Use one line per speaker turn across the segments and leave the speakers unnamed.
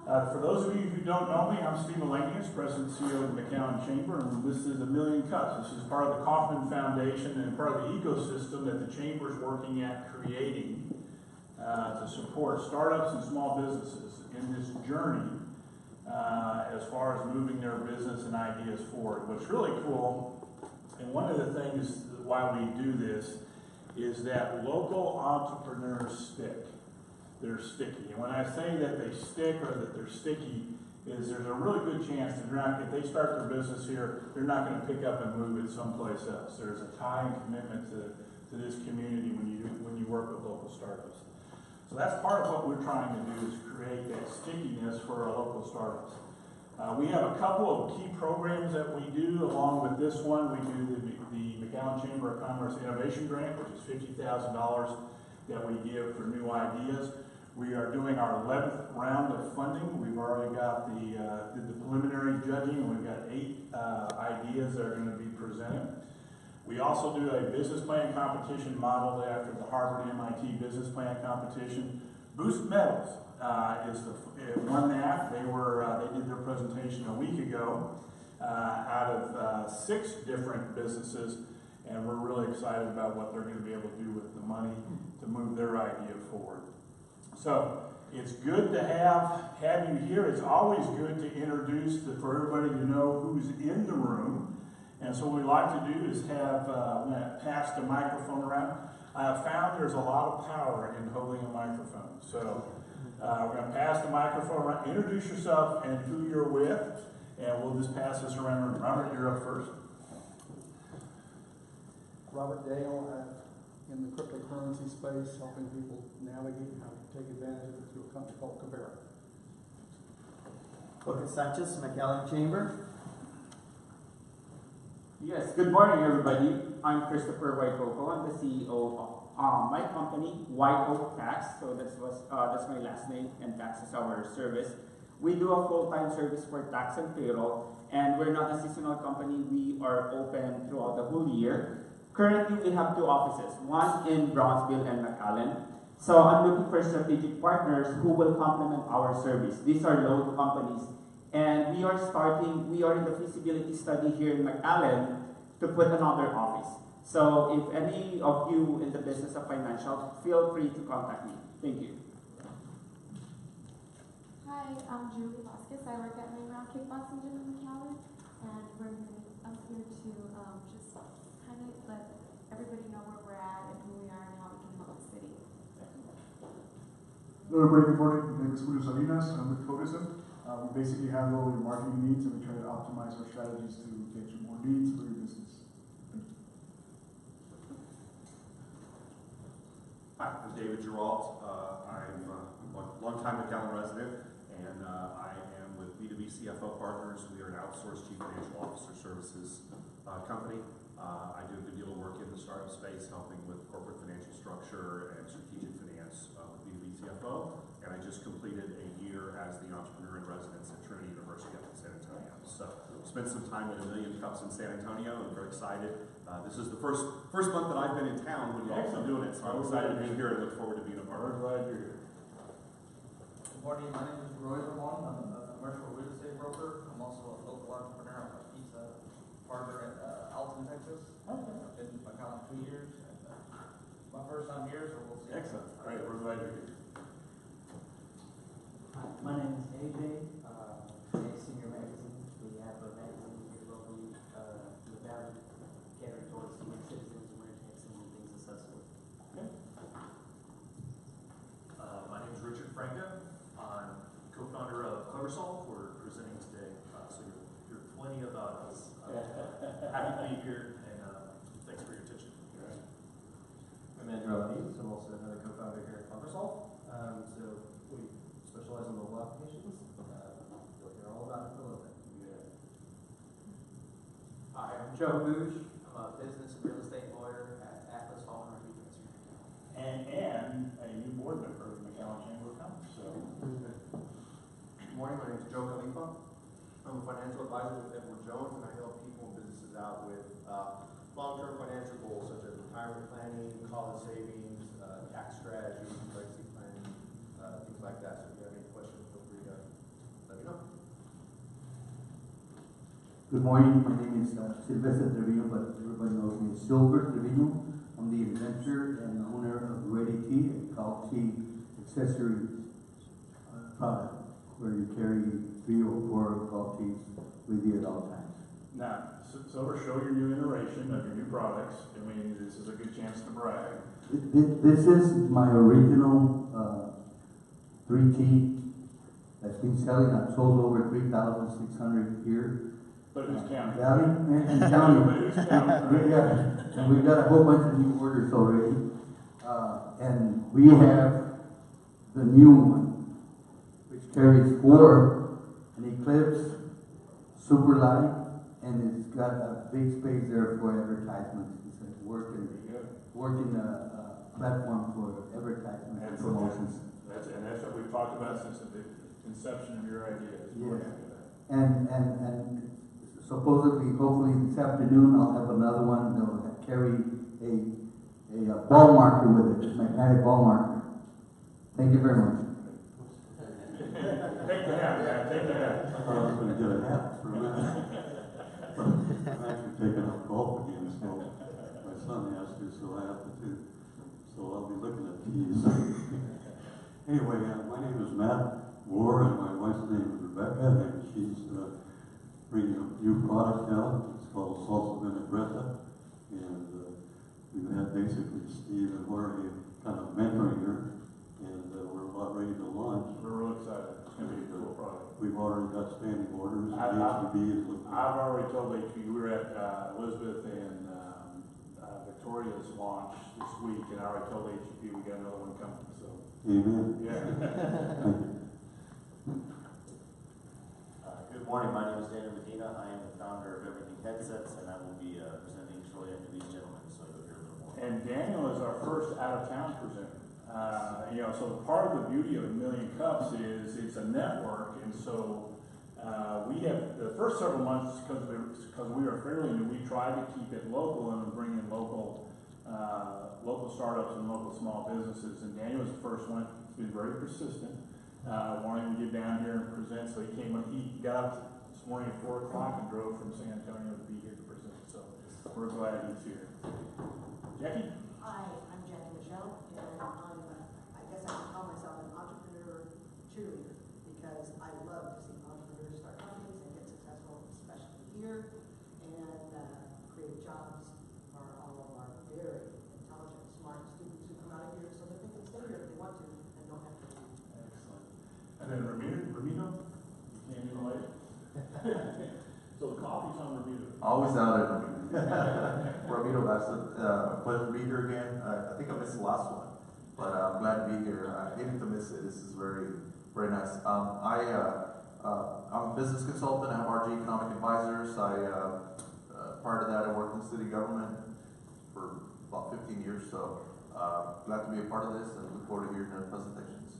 For those of you who don't know me, I'm Steve Elanius, President and CEO of the McAllen Chamber, and this is A Million Cups. This is part of the Kaufman Foundation and part of the ecosystem that the Chamber is working at creating to support startups and small businesses in this journey as far as moving their business and ideas forward. What's really cool, and one of the things why we do this, is that local entrepreneurs stick. They're sticky. And when I say that they stick or that they're sticky, is there's a really good chance that if they start their business here, they're not going to pick up and move it someplace else. There's a tie and commitment to this community when you work with local startups. So that's part of what we're trying to do, is create that stickiness for our local startups. We have a couple of key programs that we do along with this one. We do the McAllen Chamber of Commerce Innovation Grant, which is $50,000 that we give for new ideas. We are doing our 11th round of funding. We've already got did the preliminary judging, and we've got 8 ideas that are going to be presented. We also do a business plan competition modeled after the Harvard MIT business plan competition. Boost Metals won that. They did their presentation a week ago out of 6 different businesses, and we're really excited about what they're going to be able to do with the money to move their idea forward. So it's good to have you here. It's always good to introduce for everybody to know who's in the room. And so what we like to do is I'm going to pass the microphone around. I have found there's a lot of power in holding a microphone. So we're going to pass the microphone around. Introduce yourself and who you're with, and we'll just pass this around. Robert, you're up first.
Robert Dale, in the cryptocurrency space, helping people navigate how to take advantage of it through a company called Cavera.
Lucas Sanchez, McAllen Chamber. Yes, good morning everybody. I'm Christopher Whitecoco. I'm the CEO of my company, White Oak Tax. So that's my last name, and tax is our service. We do a full-time service for tax and payroll, and we're not a seasonal company. We are open throughout the whole year. Currently, we have 2 offices, one in Brownsville and McAllen. So I'm looking for strategic partners who will complement our service. These are loan companies. And we are in the feasibility study here in McAllen to put another office. So if any of you in the business of financial, feel free to contact me. Thank you.
Hi, I'm Julie Vasquez. I work at Mayround Kickboxing Gym in McAllen, and I'm here to just kind of let everybody know where we're at and who we are and how we can help the city.
Hello everybody, good morning. My name is Julio Salinas. I'm with Cognizant. We basically handle your marketing needs, and we try to optimize our strategies to get you more leads for your business.
Hi, I'm David Geralt. I'm a long-time McAllen resident, and I am with B2B CFO Partners. We are an outsourced chief financial officer services company. I do a good deal of work in the startup space, helping with corporate financial structure and strategic finance with B2B CFO. And I just completed a year as the entrepreneur in residence at Trinity University up in San Antonio. So spent some time at A Million Cups in San Antonio, and very excited. This is the first month that I've been in town when you're also doing it, so I'm excited to be here and look forward to being a part of it.
We're glad you're here.
Good morning, my name is Roy Ramon. I'm a commercial real estate broker. I'm also a local entrepreneur. I'm a pizza partner at Alton, Texas. I've been in McAllen 2 years, and my first time here, so we'll see.
Excellent. All right, we're glad you're here.
Hi, my name is AJ, a senior magazine. We have a magazine here locally, the Valley, catering towards senior citizens, where taxing and things of such sort.
Okay.
My name is Richard Franca. I'm co-founder of CleverSolve. We're presenting today, so you'll hear plenty about us. Happy to be here, and thanks for your attention.
I'm Andrew Alanis. I'm also another co-founder here at CleverSolve. So we specialize in mobile applications. You'll hear all about it for a little bit.
Yeah. Hi, I'm Joe Boosh. I'm a business and real estate lawyer at Atlas Hall and Regents.
And a new board member of the McAllen Chamber of Commerce. So.
Good morning, my name is Joe Khalifa. I'm a financial advisor with Edward Jones, and I help people and businesses out with long-term financial goals such as retirement planning, college savings, tax strategy, legacy planning, things like that. So if you have any questions, feel free to
Good morning, my name is Sylvester Trevino, but everybody knows me as Silver Trevino. I'm the inventor and owner of Ready Tea, a golf tea accessory product where you carry 3 or 4 golf tees with you at all times.
Now, Silver, show your new iteration of your new products. I mean, this is a good chance to brag.
This is my original 3T that's been selling. I've sold over 3,600 here.
But who's counting?
Valley and counting.
But who's counting?
And we've got a whole bunch of new orders already. And we have the new one, which carries 4, an Eclipse, super light, and it's got a big space there for advertisements. It's a working platform for advertisements and promotions.
That's what we've talked about since the inception of your idea.
Yes. And supposedly, hopefully this afternoon, I'll have another one that will carry a ball marker with it, magnetic ball marker. Thank you very much.
Take the hat, man, take the hat.
I thought I was gonna get a hat for a minute. But I'm actually taking up golf again, so my son has to, so I have to too. So I'll be looking at these. Anyway, my name is Matt Moore, and my wife's name is Rebecca, and she's bringing a new product out. It's called Salsa Vinaigrette, and we've had basically Steve and Jorge kind of mentoring her, and we're about ready to launch.
We're real excited. It's going to be a cool product.
We've already got standing orders, and HEB is looking.
I've already told HEB, we were at Elizabeth and Victoria's launch this week, and I already told HEB we got another one coming, so.
Amen.
Yeah.
Good morning, my name is Daniel Medina. I am the founder of Everything Headsets, and I will be presenting shortly after these gentlemen, so you'll hear a little more.
And Daniel is our first out-of-town presenter. So part of the beauty of A Million Cups is it's a network, and so we have the first several months because we are fairly new. We tried to keep it local and bring in local startups and local small businesses. And Daniel was the first one. He's been very persistent. Wanting to get down here and present, so he got up this morning at 4 o'clock and drove from San Antonio to be here to present. So we're glad he's here. Jackie?
Hi, I'm Jackie Michelle, and I guess I can call myself an entrepreneur cheerleader because I love to see entrepreneurs start companies and get successful, especially here, and create jobs for all of our very intelligent, smart students who come out of here so that they can stay here if they want to and don't have to leave.
Excellent. And then Ramiro? You can't even wait. So the coffee's on Ramiro.
Always out at Ramiro, that's a pleasure to be here again. I think I missed the last one, but I'm glad to be here. I hated to miss it. This is very, very nice. I'm a business consultant. I have RG Economic Advisors. Prior to that, I worked in city government for about 15 years, so glad to be a part of this and look forward to hearing your presentations.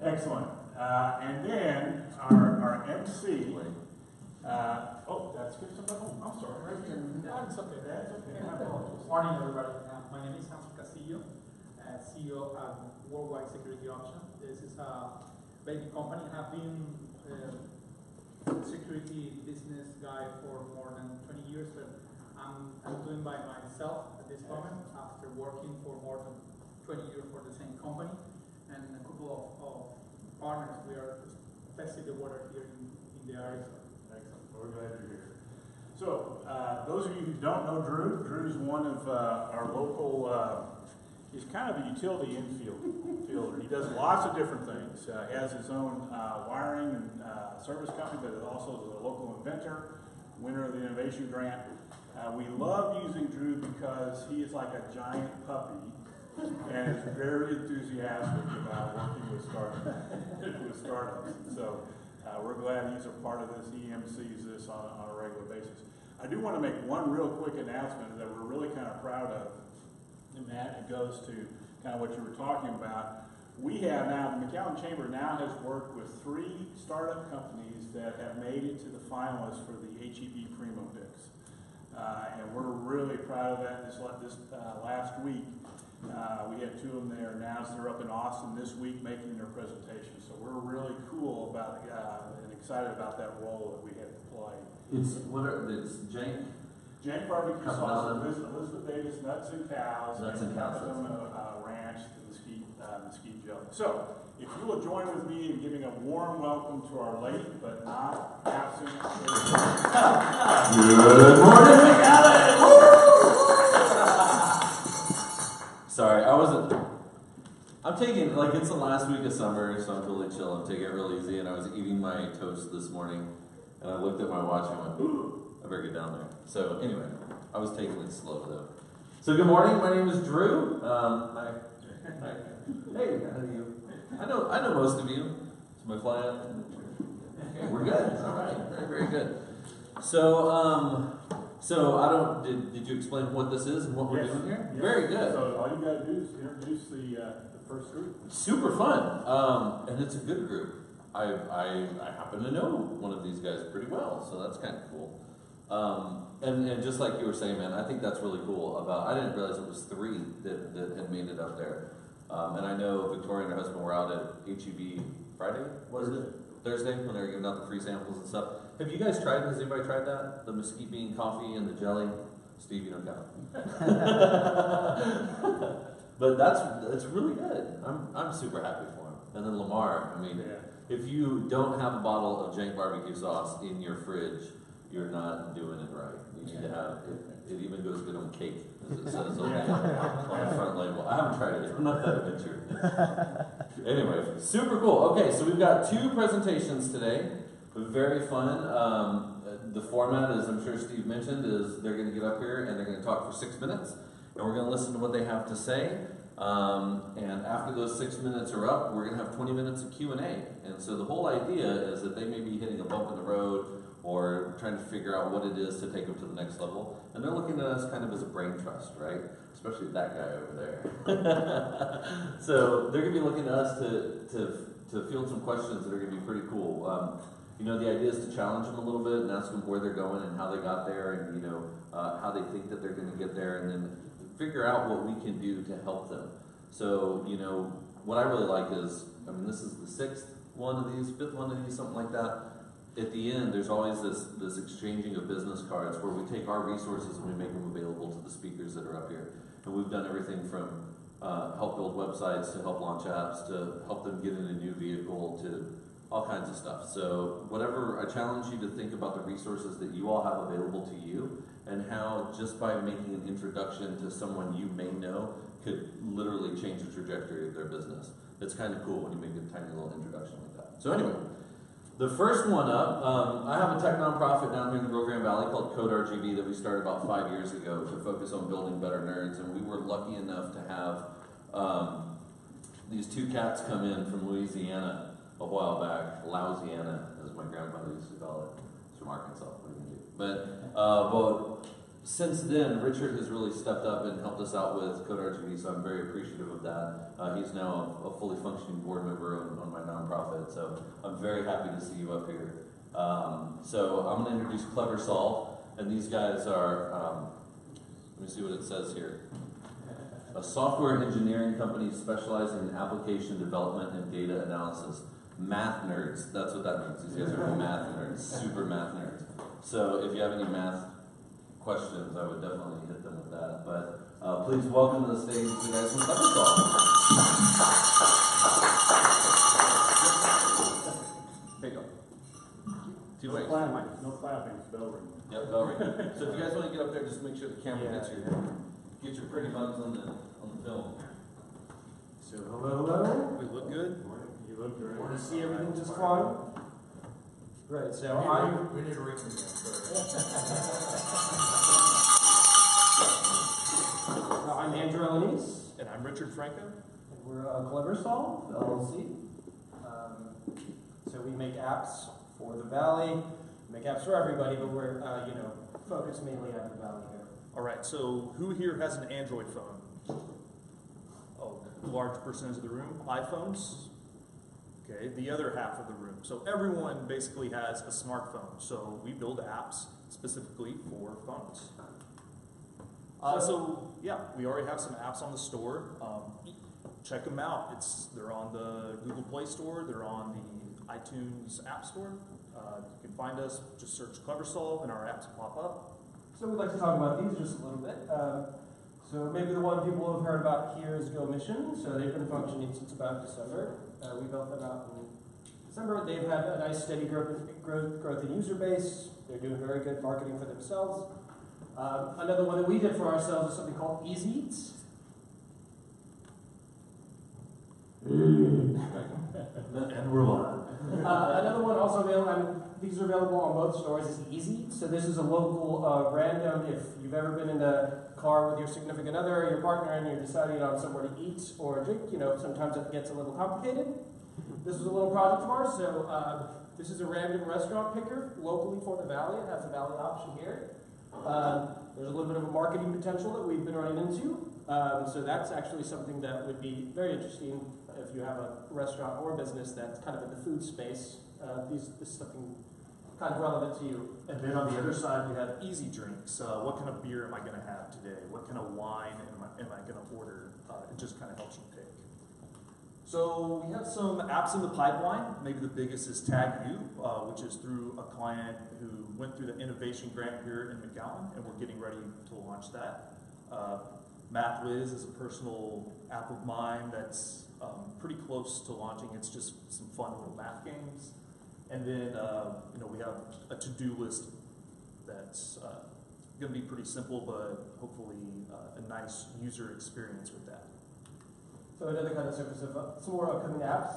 Excellent. And then our MC. That's good. I'm sorry. That's okay. That's okay. I apologize.
Morning, everybody. My name is Hans Castillo, CEO of Worldwide Security Option. This is a baby company. I've been security business guy for more than 20 years, but I'm doing by myself at this moment after working for more than 20 years for the same company and a couple of partners. We are testing the water here in the area.
Excellent. We're glad you're here. So, those of you who don't know Drew, Drew's one of our local, he's kind of a utility infielder. He does lots of different things. He has his own wiring and service company, but also is a local inventor, winner of the innovation grant. We love using Drew because he is like a giant puppy and is very enthusiastic about working with startups. So we're glad he's a part of this. He MCs this on a regular basis. I do want to make one real quick announcement that we're really kind of proud of, and that it goes to kind of what you were talking about. We have now, the McAllen Chamber now has worked with 3 startup companies that have made it to the finalists for the HEB Primo Picks. And we're really proud of that. This last week, we had 2 of them there announced. They're up in Austin this week making their presentation. So we're really cool about and excited about that role that we had to play.
It's Jank.
Jank Barbecue
Come
Sauce,
on.
Elizabeth Davis Nuts and Cows,
Nuts and Cows.
Ranch, the Mesquite Jelly. So, if you will join with me in giving a warm welcome to our late but not absent.
Good morning, McAllen! Sorry, I'm taking, like, it's the last week of summer, so I'm totally chill. I'm taking it real easy, and I was eating my toast this morning, and I looked at my watch and went, ooh, I better get down there. So, anyway, I was taking it slow, though. So, good morning, my name is Drew. Hi. Hey, how are you? I know most of you. It's my plan. Okay, we're good. All right, very, very good. So I don't. Did you explain what this is and what we're doing here?
Yes.
Very good.
So all you got to do is introduce the first group.
Super fun. And it's a good group. I happen to know one of these guys pretty well, so that's kind of cool. And just like you were saying, man, I think that's really cool. I didn't realize it was 3 that had made it up there. And I know Victoria and her husband were out at HEB Friday, was it? Thursday, when they were giving out the free samples and stuff. Have you guys tried, has anybody tried that? The mesquite bean coffee and the jelly? Steve, you don't count. But it's really good. I'm super happy for him. And then Lamar, I mean, if you don't have a bottle of Jank barbecue sauce in your fridge, you're not doing it right. You need to have it even goes good on cake, as it says on the front label. I haven't tried it yet. I'm not that adventurous. Anyway, super cool. Okay, so we've got 2 presentations today. Very fun. The format, as I'm sure Steve mentioned, is they're going to get up here and they're going to talk for 6 minutes, and we're going to listen to what they have to say. And after those 6 minutes are up, we're going to have 20 minutes of Q&A. And so the whole idea is that they may be hitting a bump in the road or trying to figure out what it is to take them to the next level. And they're looking at us kind of as a brain trust, right? Especially that guy over there. So they're going to be looking at us to field some questions that are going to be pretty cool. You know, the idea is to challenge them a little bit and ask them where they're going and how they got there and, you know, how they think that they're going to get there, and then figure out what we can do to help them. So, you know, what I really like is, I mean, this is the 6th one of these, 5th one of these, something like that. At the end, there's always this exchanging of business cards where we take our resources and we make them available to the speakers that are up here. And we've done everything from help build websites to help launch apps to help them get in a new vehicle to all kinds of stuff. So whatever, I challenge you to think about the resources that you all have available to you and how just by making an introduction to someone you may know could literally change the trajectory of their business. It's kind of cool when you make a tiny little introduction like that. So anyway, the first one up, I have a tech nonprofit down here in the Rio Grande Valley called Code RGB that we started about 5 years ago to focus on building better nerds, and we were lucky enough to have these 2 cats come in from Louisiana a while back. Louisiana, as my grandmother used to call it. It's from Arkansas, what are you going to do? But since then, Richard has really stepped up and helped us out with Code RGB, so I'm very appreciative of that. He's now a fully functioning board member on my nonprofit, so I'm very happy to see you up here. So I'm going to introduce CleverSolve, and these guys are, let me see what it says here. A software engineering company specializing in application development and data analysis. Math nerds, that's what that means. These guys are math nerds, super math nerds. So if you have any math questions, I would definitely hit them with that. But please welcome to the stage the guys from CleverSolve. Here you go. 2 ways.
No clapping, it's bell ring.
Yep, bell ring. So if you guys want to get up there, just make sure the camera gets your pretty buttons on the film.
So hello. We look good.
You look great.
Want to see everything just fine? Great. So
We need a ring again.
I'm Andrew Elanese.
And I'm Richard Franco.
And we're CleverSolve, LLC. So we make apps for the Valley. We make apps for everybody, but we're focused mainly on the Valley here.
All right, so who here has an Android phone? Oh, large percentage of the room. iPhones? Okay, the other half of the room. So everyone basically has a smartphone. So we build apps specifically for phones. So yeah, we already have some apps on the store. Check them out. They're on the Google Play Store. They're on the iTunes App Store. You can find us, just search CleverSolve and our apps will pop up.
So we'd like to talk about these just a little bit. So maybe the one people have heard about here is Go Mission. So they've been functioning since about December. We built them out in December. They've had a nice steady growth in user base. They're doing very good marketing for themselves. Another one that we did for ourselves is something called Easy Eats.
And we're live.
Another one also available, and these are available on both stores, is Easy. So this is a local random, if you've ever been in a car with your significant other or your partner and you're deciding on somewhere to eat or drink, you know, sometimes it gets a little complicated. This is a little project of ours, so this is a random restaurant picker locally for the Valley. It has a Valley option here. There's a little bit of a marketing potential that we've been running into. So that's actually something that would be very interesting if you have a restaurant or business that's kind of in the food space. This is something kind of relevant to you.
And then on the other side, we have easy drinks. What kind of beer am I going to have today? What kind of wine am I going to order? It just kind of helps you pick. So we have some apps in the pipeline. Maybe the biggest is Tag You, which is through a client who went through the innovation grant here in McAllen, and we're getting ready to launch that. MathWiz is a personal app of mine that's pretty close to launching. It's just some fun little math games. And then we have a to-do list that's going to be pretty simple, but hopefully a nice user experience with that.
So another kind of surface of some more upcoming apps.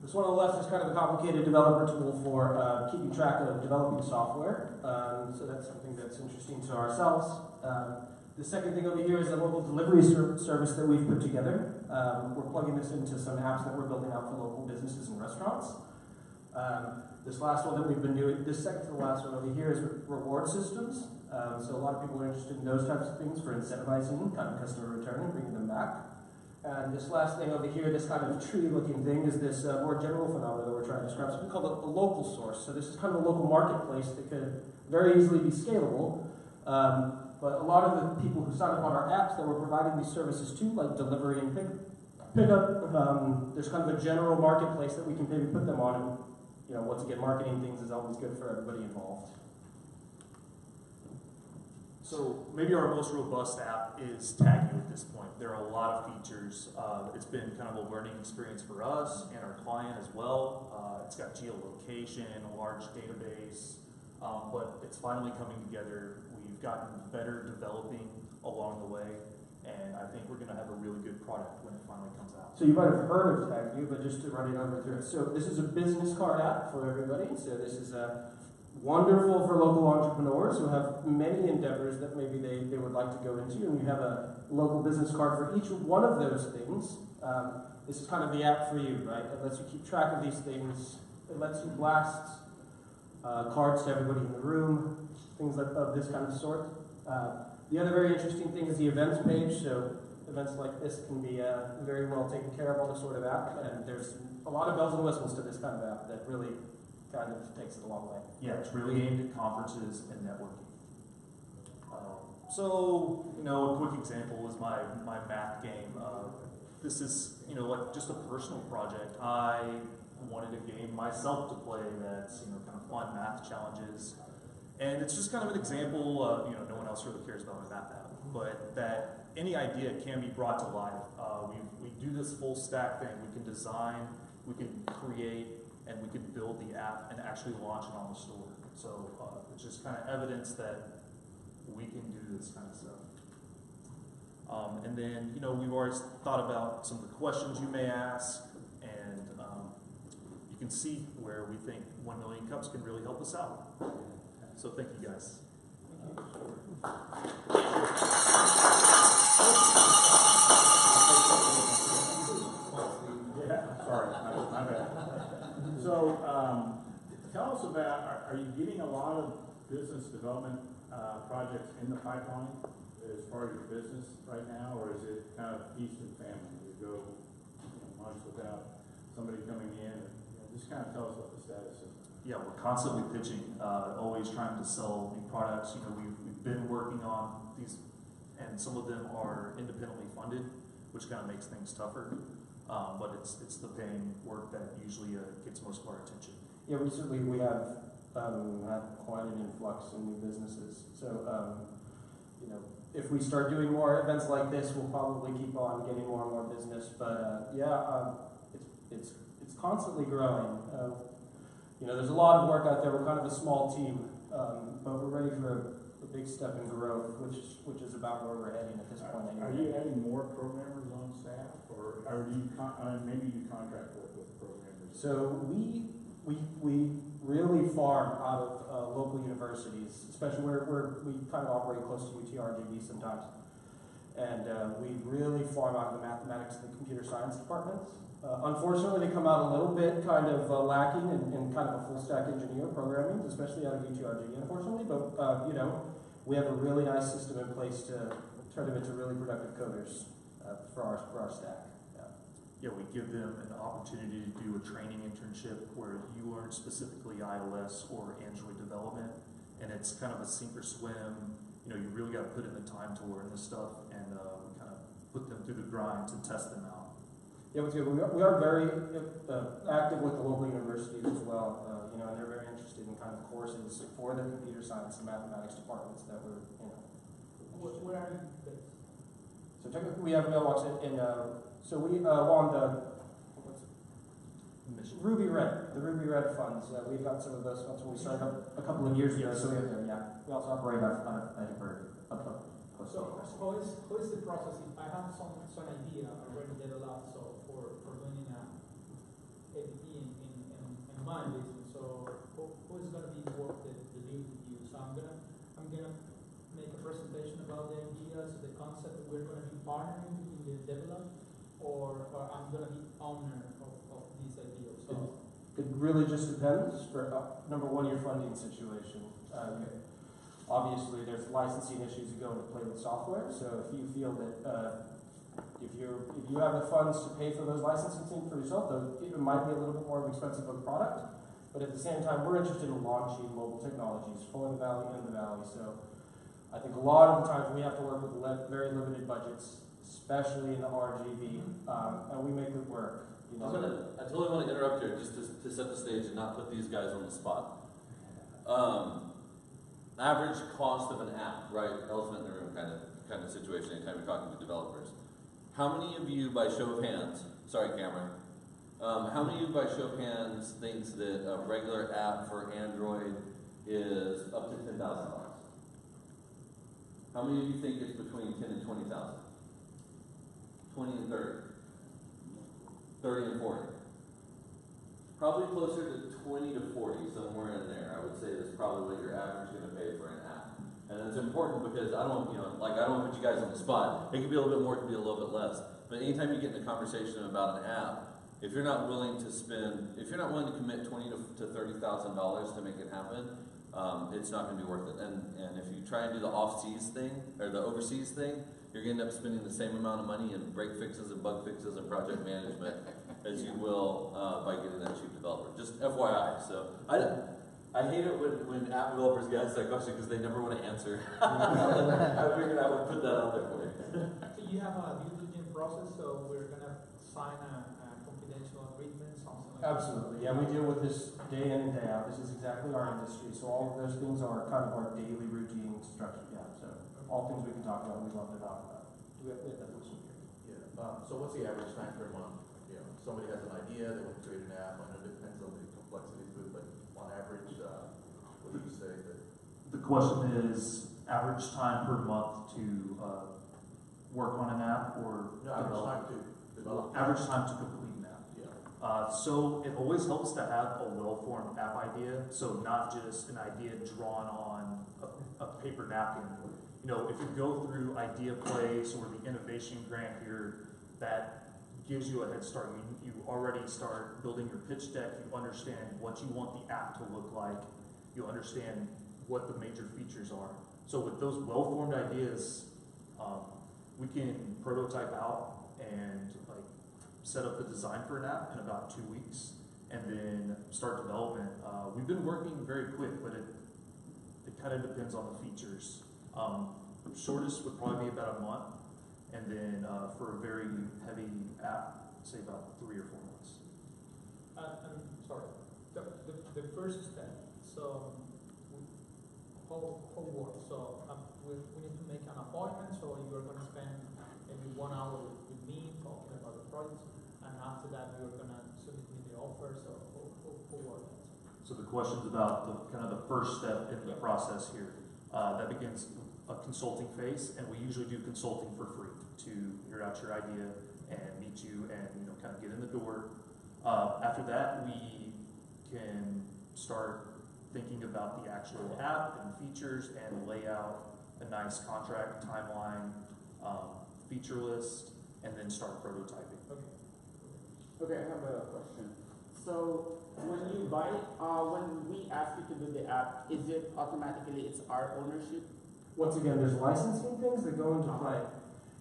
This one on the left is kind of a complicated developer tool for keeping track of developing software. So that's something that's interesting to ourselves. The second thing over here is a mobile delivery service that we've put together. We're plugging this into some apps that we're building out for local businesses and restaurants. This last one that we've been doing, this second to the last one over here is reward systems. So a lot of people are interested in those types of things for incentivizing kind of customer return and bringing them back. And this last thing over here, this kind of tree-looking thing, is this more general phenomenon that we're trying to describe. So we call it a local source. So this is kind of a local marketplace that could very easily be scalable. But a lot of the people who sign up on our apps that we're providing these services to, like delivery and pickup, there's kind of a general marketplace that we can maybe put them on. And once again, marketing things is always good for everybody involved.
So maybe our most robust app is Tag You at this point. There are a lot of features. It's been kind of a learning experience for us and our client as well. It's got geolocation, a large database, but it's finally coming together. We've gotten better developing along the way, and I think we're going to have a really good product when it finally comes out.
So you might have heard of Tag You, but just to run it over through it. So this is a business card app for everybody. So this is wonderful for local entrepreneurs who have many endeavors that maybe they would like to go into, and you have a local business card for each one of those things. This is kind of the app for you, right? It lets you keep track of these things. It lets you blast cards to everybody in the room, things of this kind of sort. The other very interesting thing is the events page. So events like this can be very well taken care of on this sort of app, and there's a lot of bells and whistles to this kind of app that really kind of takes it a long way.
Yeah, it's really aimed at conferences and networking. So, a quick example is my math game. This is, like just a personal project. I wanted a game myself to play that's, kind of fun math challenges. And it's just kind of an example of, no one else really cares about my math app, but that any idea can be brought to life. We do this full stack thing. We can design, we can create, and we can build the app and actually launch it on the store. So it's just kind of evidence that we can do this kind of stuff. And then, we've always thought about some of the questions you may ask, and you can see where we think 1 million cups can really help us out. So thank you guys.
Yeah, sorry, my bad. So, tell us about, are you getting a lot of business development projects in the pipeline as part of your business right now, or is it kind of feast and famine? You go months without somebody coming in, and just kind of tell us what the status is.
Yeah, we're constantly pitching, always trying to sell new products. We've been working on these, and some of them are independently funded, which kind of makes things tougher. but it's the paying work that usually gets most of our attention.
Yeah, we have had quite an influx in new businesses. So, you know, if we start doing more events like this, we'll probably keep on getting more and more business. But it's constantly growing. You know, there's a lot of work out there. We're kind of a small team, but we're ready for a big step in growth, which is about where we're heading at this point.
Are you adding more programmers on staff, or do you maybe you contract work with programmers?
So we really farm out of local universities, especially where we kind of operate close to UTRGV sometimes. And we really farm out of the mathematics and the computer science departments. Unfortunately, they come out a little bit kind of lacking in kind of a full stack engineer programming, especially out of UTRGV, unfortunately. But, you know, we have a really nice system in place to turn them into really productive coders for our stack.
Yeah, we give them an opportunity to do a training internship where you learn specifically iOS or Android development, and it's kind of a sink or swim. You know, you really got to put in the time to learn this stuff, and we kind of put them through the grind to test them out.
Yeah, what's good. We are very active with the local universities as well, you know, and they're very interested in kind of courses for the computer science and mathematics departments that we're, you know.
Where are you based?
So technically we have a mailbox so we on the Ruby Red, the Ruby Red funds. We've got some of those funds when we started up a couple of years ago. So we have them, yeah. We also operate out of Edinburgh.
So how is the process? If I have some idea already developed, so for doing APP in my business, so who is going to be work the lead with you? So I'm gonna make a presentation about the ideas, the concept that we're going to be partnering in the develop, or I'm going to be owner of these ideas. So
it really just depends. For number one, your funding situation. Obviously, there's licensing issues that go into play with software. So if you feel that if you have the funds to pay for those licensing for yourself, it might be a little bit more expensive of a product. But at the same time, we're interested in launching mobile technologies for the valley and the valley. So I think a lot of the times we have to work with very limited budgets, especially in the RGV, and we make it work. You know?
I totally want to interrupt here just to set the stage and not put these guys on the spot. Average cost of an app, right? Elephant in the room kind of situation anytime you're talking to developers. How many of you, by show of hands, sorry Cameron, how many of you by show of hands thinks that a regular app for Android is up to $10,000? How many of you think it's between 10 and 20,000? 20 and 30. 30 and 40. Probably closer to 20 to 40, somewhere in there. I would say that's probably what your average is going to pay for an app. And it's important because I don't want to put you guys on the spot. It could be a little bit more, it could be a little bit less. But anytime you get in a conversation about an app, if you're not willing to commit $20,000 to $30,000 to make it happen, it's not going to be worth it. And if you try and do the overseas thing, you're going to end up spending the same amount of money in break fixes and bug fixes and project management as you will by getting that cheap developer. Just FYI. So I hate it when app developers get asked that question because they never want to answer. I figured I would put that out there for you.
So you have a due diligence process, so we're going to sign a confidential agreement, something like that?
Absolutely. Yeah, we deal with this day in and day out. This is exactly our industry. So all of those things are kind of our daily routine structure. Yeah. So all things we can talk about, we love to talk about. We have that question here.
Yeah. So what's the average time per month? You know, somebody has an idea, they want to create an app. I know it depends on the complexities of it, but on average, what do you say that?
The question is average time per month to work on an app, or
no, average time to develop.
Average time to complete an app.
Yeah.
So it always helps to have a well-formed app idea, so not just an idea drawn on a paper napkin. You know, if you go through Idea Place or the Innovation Grant here, that gives you a head start. You already start building your pitch deck. You understand what you want the app to look like. You understand what the major features are. So with those well-formed ideas, we can prototype out and set up the design for an app in about 2 weeks, and then start development. We've been working very quick, but it kind of depends on the features. Shortest would probably be about a month, and then for a very heavy app, say about 3 or 4 months.
I'm sorry, the first step, so how works, so we need to make an appointment, so you're gonna spend maybe 1 hour with me talking about the project, and after that you're gonna submit me the offer, so how works that?
So the question's about the kind of the first step in the process here. That begins a consulting phase, and we usually do consulting for free to hear out your idea and meet you and kind of get in the door. After that, we can start thinking about the actual app and features and lay out a nice contract timeline, feature list, and then start prototyping.
Okay, I have a question. So when you buy, when we ask you to do the app, is it automatically it's our ownership?
Once again, there's licensing things that go into play.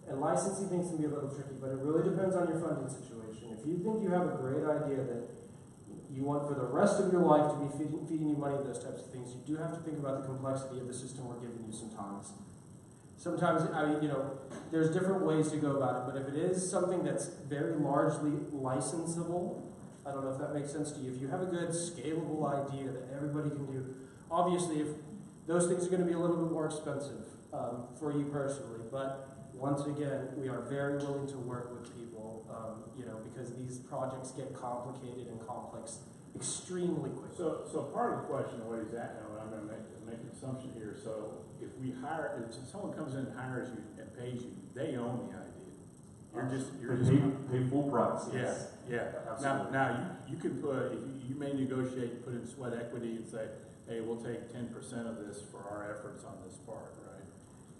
And licensing things can be a little tricky, but it really depends on your funding situation. If you think you have a great idea that you want for the rest of your life to be feeding you money, those types of things, you do have to think about the complexity of the system we're giving you sometimes. Sometimes, there's different ways to go about it, but if it is something that's very largely licensable, I don't know if that makes sense to you. If you have a good scalable idea that everybody can do, obviously if those things are going to be a little bit more expensive for you personally, but once again, we are very willing to work with people, because these projects get complicated and complex extremely quickly.
So part of the question, what is that, and I'm going to make an assumption here. So if someone comes in and hires you and pays you, they own the idea. You're just
pay full price.
Yeah. Now you can put, you may negotiate, put in sweat equity and say, hey, we'll take 10% of this for our efforts on this part, right?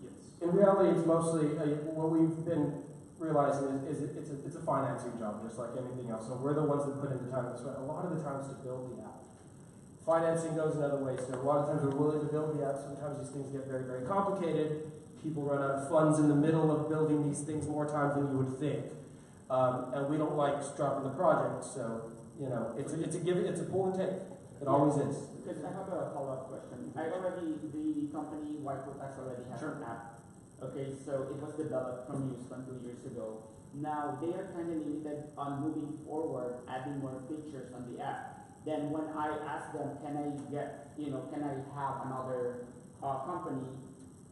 Yes. In reality, it's mostly what we've been realizing is it's a financing job, just like anything else. So we're the ones that put in the time and sweat. A lot of the times to build the app. Financing goes another way. So a lot of times we're willing to build the app. Sometimes these things get very, very complicated. People run out of funds in the middle of building these things more times than you would think. And we don't like dropping the project. So it's a pull and take. It always is.
Because I have a follow-up question. The company Whitecoat already has an app. Okay, so it was developed from Houston 2 years ago. Now they are kind of limited on moving forward, adding more features on the app. Then when I ask them, can I have another company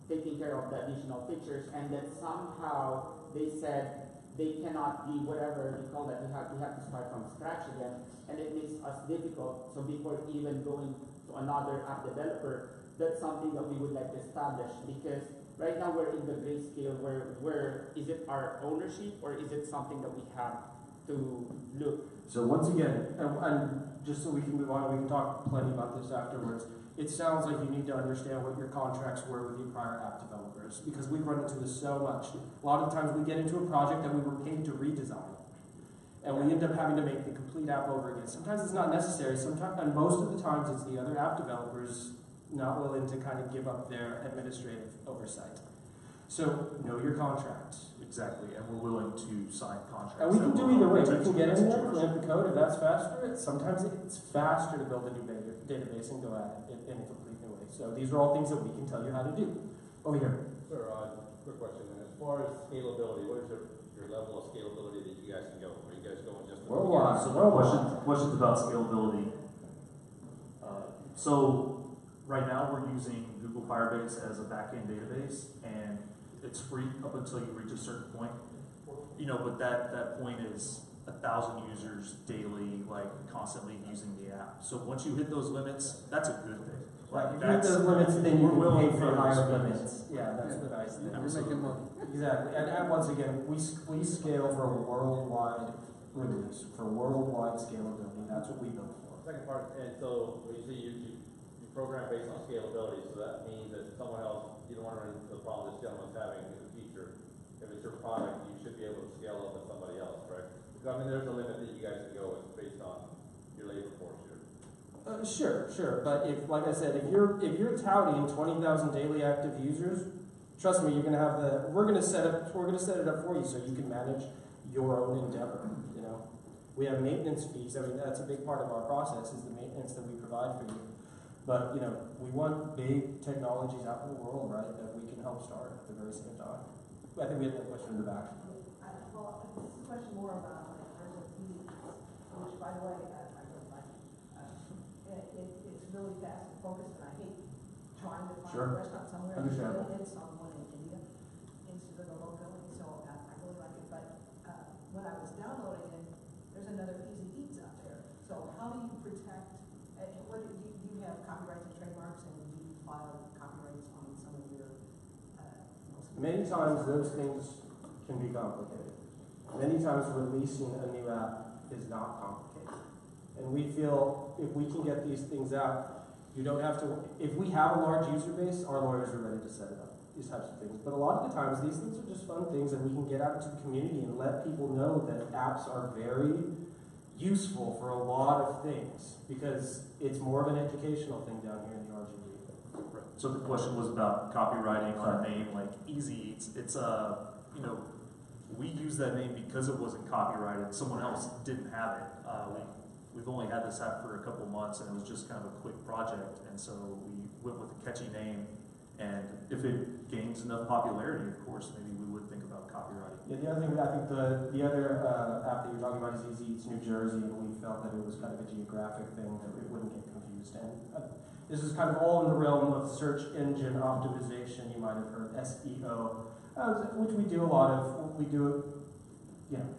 taking care of the additional features, and then somehow they said they cannot be whatever you call that. We have to start from scratch again, and it makes us difficult. So before even going to another app developer, that's something that we would like to establish, because right now we're in the gray scale where is it our ownership or is it something that we have to look?
So once again, and just so we can move on, we can talk plenty about this afterwards. It sounds like you need to understand what your contracts were with your prior app developers, because we've run into this so much. A lot of times we get into a project that we were paid to redesign, and we end up having to make the complete app over again. Sometimes it's not necessary, and most of the times it's the other app developers not willing to kind of give up their administrative oversight. So know your contracts.
Exactly, and we're willing to sign contracts.
And we can do either way. We can get in there, clamp the code, if that's faster. Sometimes it's faster to build a new database and go at it in a complete new way. So these are all things that we can tell you how to do. Over here.
Sir, quick question. As far as scalability, what is your level of scalability that you guys can go? Are you guys going just
worldwide?
So questions about scalability. So right now we're using Google Firebase as a backend database, and it's free up until you reach a certain point. But that point is 1,000 users daily, constantly using the app. So once you hit those limits, that's a good thing.
Right, if you hit those limits, then you can pay for higher limits. Yeah, that's the nice thing.
You're making money.
Exactly, and once again, we scale for a worldwide release, for worldwide scalability. That's what we built for.
Second part, and so when you say you program based on scalability, so that means that someone else, you don't want to run into the problem this gentleman's having in the future. If it's your product, you should be able to scale up with somebody else, correct? Because there's a limit that you guys can go with based on your labor force here.
Sure. But like I said, if you're touting 20,000 daily active users, trust me, we're gonna set it up for you so you can manage your own endeavor. We have maintenance fees. I mean, that's a big part of our process is the maintenance that we provide for you. But we want big technologies out in the world, right? That we can help start at the very same time. I think we have that question in the back.
Well, this is a question more about by the way, I don't like it. It's really fast and focused, and I hate trying to find
Sure.
a restaurant somewhere.
Understandable.
It's on one in India instead of the locality, so I really like it. But when I was downloading it, there's another Easy Eats out there. So how do you protect? What do you have copyrights and trademarks, and do you file copyrights on some of your?
Many times those things can be complicated. Many times releasing a new app is not complicated. And we feel if we can get these things out, you don't have to, if we have a large user base, our lawyers are ready to set it up, these types of things. But a lot of the times, these things are just fun things that we can get out into the community and let people know that apps are very useful for a lot of things, because it's more of an educational thing down here in the RGB.
Right. So the question was about copywriting on a name like Easy Eats. It's we use that name because it wasn't copyrighted. Someone else didn't have it. We've only had this app for a couple months, and it was just kind of a quick project, and so we went with a catchy name. And if it gains enough popularity, of course, maybe we would think about copywriting.
Yeah, the other thing, I think the other app that you're talking about is Easy Eats New Jersey, and we felt that it was kind of a geographic thing, that it wouldn't get confused. And this is kind of all in the realm of search engine optimization. You might have heard SEO, which we do a lot of. We do it, you know.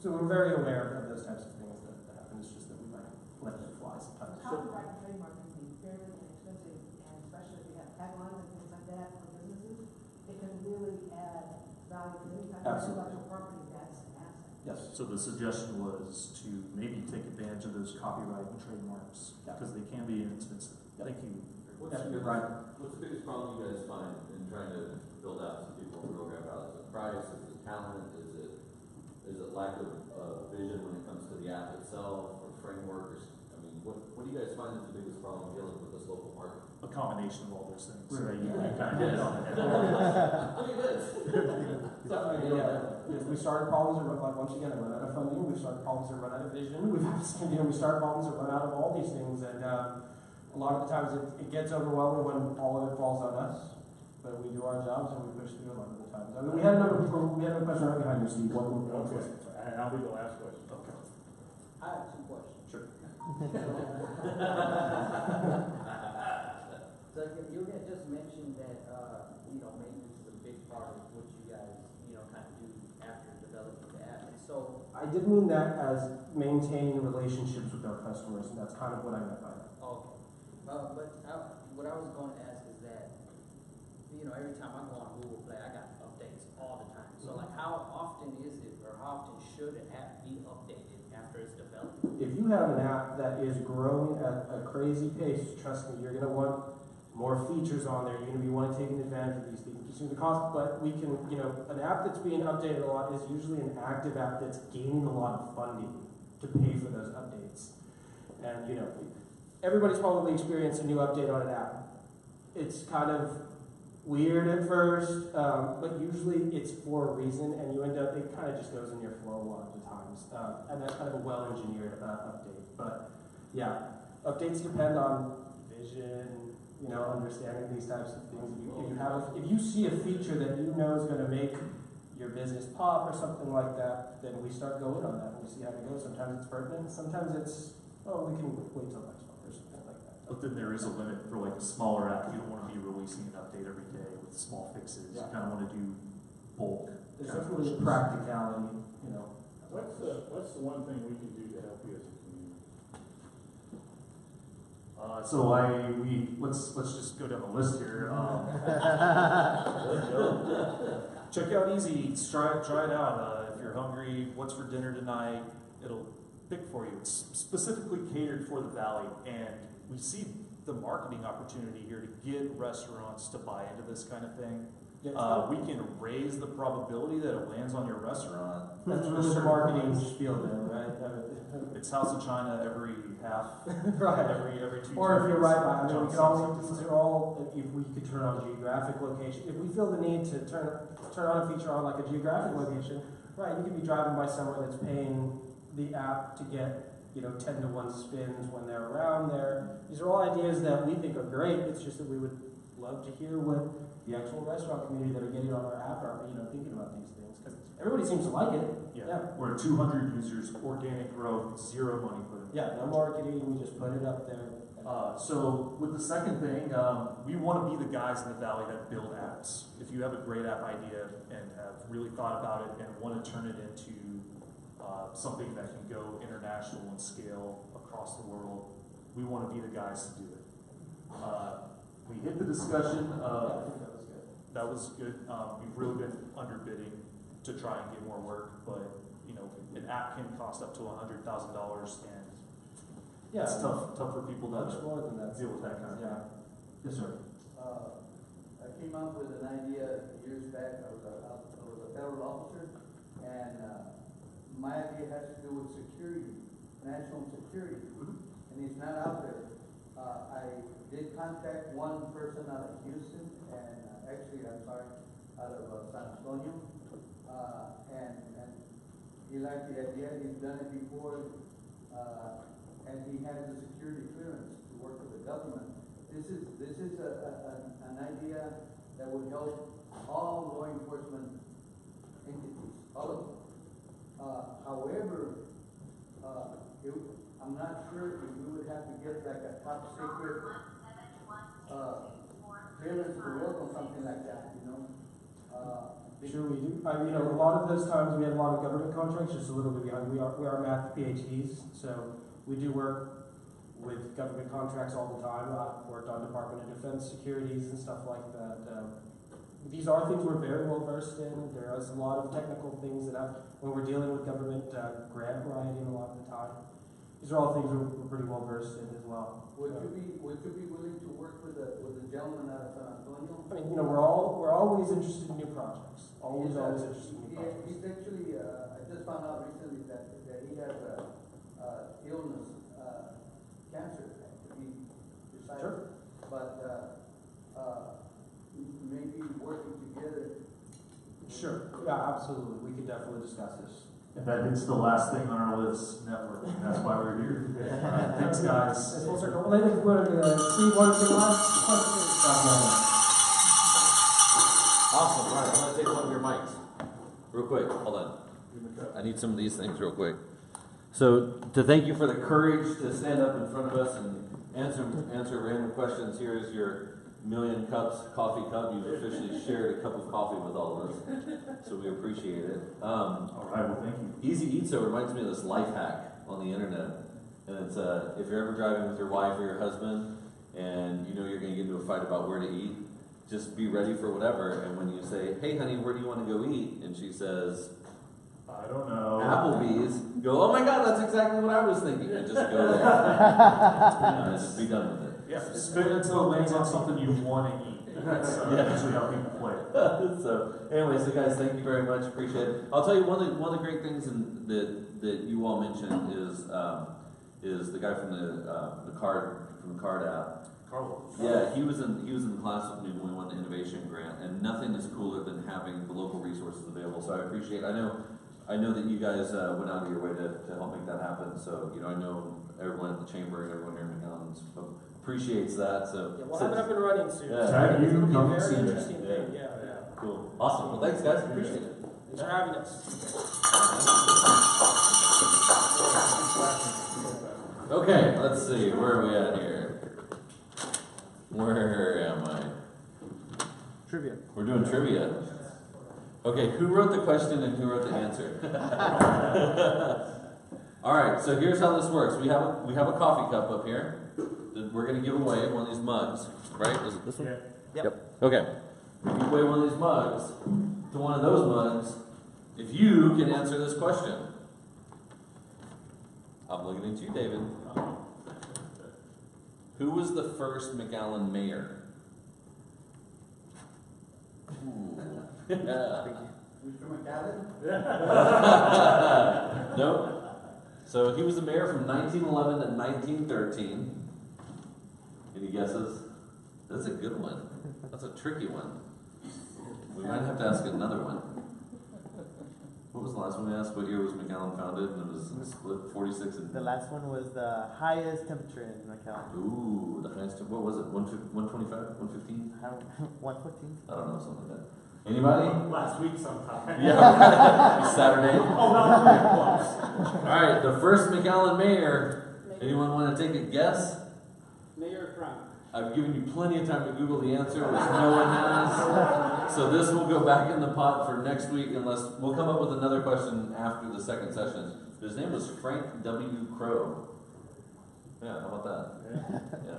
So we're very aware of those types of things that happen. It's just that we might let it fly sometimes.
Copyright and trademark can be fairly inexpensive, and especially if you have taglines and things like that for businesses, it can really add value to any type of intellectual property that's an asset.
Yes.
So the suggestion was to maybe take advantage of those copyright and trademarks, because they can be inexpensive. Thank you.
What's the biggest problem you guys find in trying to build out some people program out? Is it price? Is it talent? Is it lack of vision when it comes to the app itself or framework? I mean, what do you guys find is the biggest problem dealing with this local market?
A combination of all those things.
Right.
You kind of hit it on the head.
We started problems that like once again run out of funding. We started problems that run out of vision. We start problems that run out of all these things, and a lot of the times it gets overwhelming when all of it falls on us. But we do our jobs and we push through a lot of the times. I mean, we had a question right behind you, Steve. One
Okay, and I'll be the last question.
Okay.
I have some questions.
Sure.
So you had just mentioned that, maintenance is a big part of what you guys, kind of do after developing the app. And so
I did mean that as maintaining relationships with our customers, and that's kind of what I meant by that.
okay. What I was going to ask is that, every time I go on Google Play, I got updates all the time. So like, how often is it, or how often should an app be updated after it's developed?
If you have an app that is growing at a crazy pace, trust me, you're going to want more features on there. You're going to be wanting taking advantage of these things. It's going to cost, but we can, an app that's being updated a lot is usually an active app that's gaining a lot of funding to pay for those updates. And, everybody's probably experienced a new update on an app. It's kind of weird at first, but usually it's for a reason, and you end up, it kind of just goes in your flow a lot of the times. And that's kind of a well-engineered update. But yeah, updates depend on vision, understanding these types of things. If you see a feature that you know is going to make your business pop or something like that, then we start going on that and we see how it goes. Sometimes it's pertinent, sometimes it's, we can wait till next month or something like that.
But then there is a limit for like a smaller app. You don't want to be releasing an update every day with small fixes. You kind of want to do bulk.
There's definitely a practicality,
What's the one thing we can do to help you as a community?
Let's just go down the list here. Check out Easy Eats. Try it out. If you're hungry, what's for dinner tonight? It'll pick for you. It's specifically catered for the Valley, and we see the marketing opportunity here to get restaurants to buy into this kind of thing. We can raise the probability that it lands on your restaurant.
That's really the marketing spiel there, right?
It's House of China every half,
right?
Every 2
Or if you're right, I mean, we could always,
Johnson.
these are all, if we could turn on geographic location, if we feel the need to turn on a feature on like a geographic location, right, you could be driving by somewhere that's paying the app to get, 10 to 1 spins when they're around there. These are all ideas that we think are great. It's just that we would love to hear what the actual restaurant community that are getting on our app are, thinking about these things, because everybody seems to like it.
Yeah, we're at 200 users, organic growth, zero money put in.
Yeah, no marketing, we just put it up there.
So with the second thing, we want to be the guys in the valley that build apps. If you have a great app idea and have really thought about it and want to turn it into something that can go international and scale across the world, we want to be the guys to do it. We hit the discussion. That was good. We've really been underbidding to try and get more work, but an app can cost up to $100,000, and it's tough for people to
more than that.
deal with that kind of thing. Yes, sir.
I came up with an idea years back. I was a federal officer, and my idea has to do with security, national security, and it's not out there. I did contact one person out of Houston, and actually, I'm sorry, out of San Antonio, and he liked the idea. He's done it before, and he has the security clearance to work with the government. This is an idea that would help all law enforcement entities, all of them. However, I'm not sure if we would have to get like a top secret clearance to work on something like that,
Sure we do. A lot of those times we have a lot of government contracts, just a little bit behind. We are math PhDs, so we do work with government contracts all the time. I've worked on Department of Defense securities and stuff like that. These are things we're very well versed in. There is a lot of technical things when we're dealing with government grant writing a lot of the time. These are all things we're pretty well versed in as well.
Would you be willing to work with the gentleman out of San Antonio?
I mean, we're always interested in new projects. Always interested in new projects.
He's actually, I just found out recently that he has illness, cancer, to be precise.
Sure.
But maybe working together.
Sure. Yeah, absolutely. We could definitely discuss this.
And that is the last thing on our list, networking. That's why we're here. Thanks, guys.
It's full circle. Well, I think we're going to see one thing last.
Awesome. All right, I'm going to take one of your mics. Real quick. Hold on. I need some of these things real quick. So, to thank you for the courage to stand up in front of us and answer random questions, here is your Million Cups coffee cup. You've officially shared a cup of coffee with all of us, so we appreciate it.
All right, well, thank you.
Easy Eat So reminds me of this life hack on the internet, and it's if you're ever driving with your wife or your husband, and you know you're going to get into a fight about where to eat, just be ready for whatever. And when you say, "Hey, honey, where do you want to go eat?" and she says,
"I don't know,
Applebee's," go, "Oh my God, that's exactly what I was thinking," and just go there. And just be done with it.
Yeah, spit until it lands on something you want to eat. That's usually how people play it.
So, anyways, so guys, thank you very much. Appreciate it. I'll tell you one of the great things that you all mentioned is the guy from the card app.
Carlos.
Yeah, he was in the class with me when we won the innovation grant, and nothing is cooler than having the local resources available. So I appreciate. I know that you guys went out of your way to help make that happen. So I know everyone at the chamber and everyone here in McAllen appreciates that. So
yeah, we'll have it up and running soon.
Yeah,
so
you
it'll
come
be a
see
very
that.
interesting thing. Yeah.
Cool. Awesome. Well, thanks, guys. Appreciate it.
Thanks for having us.
Okay, let's see. Where are we at here? Where am I?
Trivia.
We're doing trivia. Okay, who wrote the question and who wrote the answer? All right, so here's how this works. We have a coffee cup up here that we're going to give away, one of these mugs, right? Is it this one?
Yeah. Yep.
Okay. We give away one of these mugs to one of those mugs if you can answer this question. I'm looking at you, David. Who was the first McAllen mayor?
Mr. McAllen?
Nope. So he was the mayor from 1911 to 1913. Any guesses? That's a good one. That's a tricky one. We might have to ask another one. What was the last one we asked? What year was McAllen founded? And it was split 46 and...
The last one was the highest temperature in McAllen.
Ooh, the highest, what was it? 125? 115?
114?
I don't know, something like that. Anybody?
Last week sometime.
Yeah, Saturday.
Oh, not really close.
All right, the first McAllen mayor. Anyone want to take a guess?
Mayor Frank.
I've given you plenty of time to Google the answer, which no one has. So this will go back in the pot for next week, unless we'll come up with another question after the second session. His name was Frank W. Crow. Yeah, how about that?
Yeah.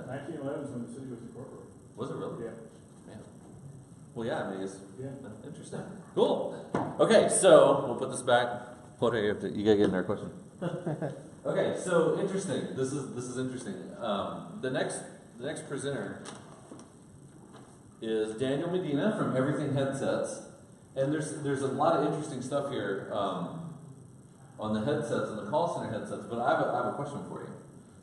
1911 is when the city was incorporated.
Was it really?
Yeah.
Man. Well, yeah, I mean, it's
Yeah.
interesting. Cool. Okay, so we'll put this back. Jorge, you gotta get in our question. Okay, so interesting. This is interesting. The next presenter is Daniel Medina from Everything Headsets, and there's a lot of interesting stuff here on the headsets and the call center headsets. But I have a question for you.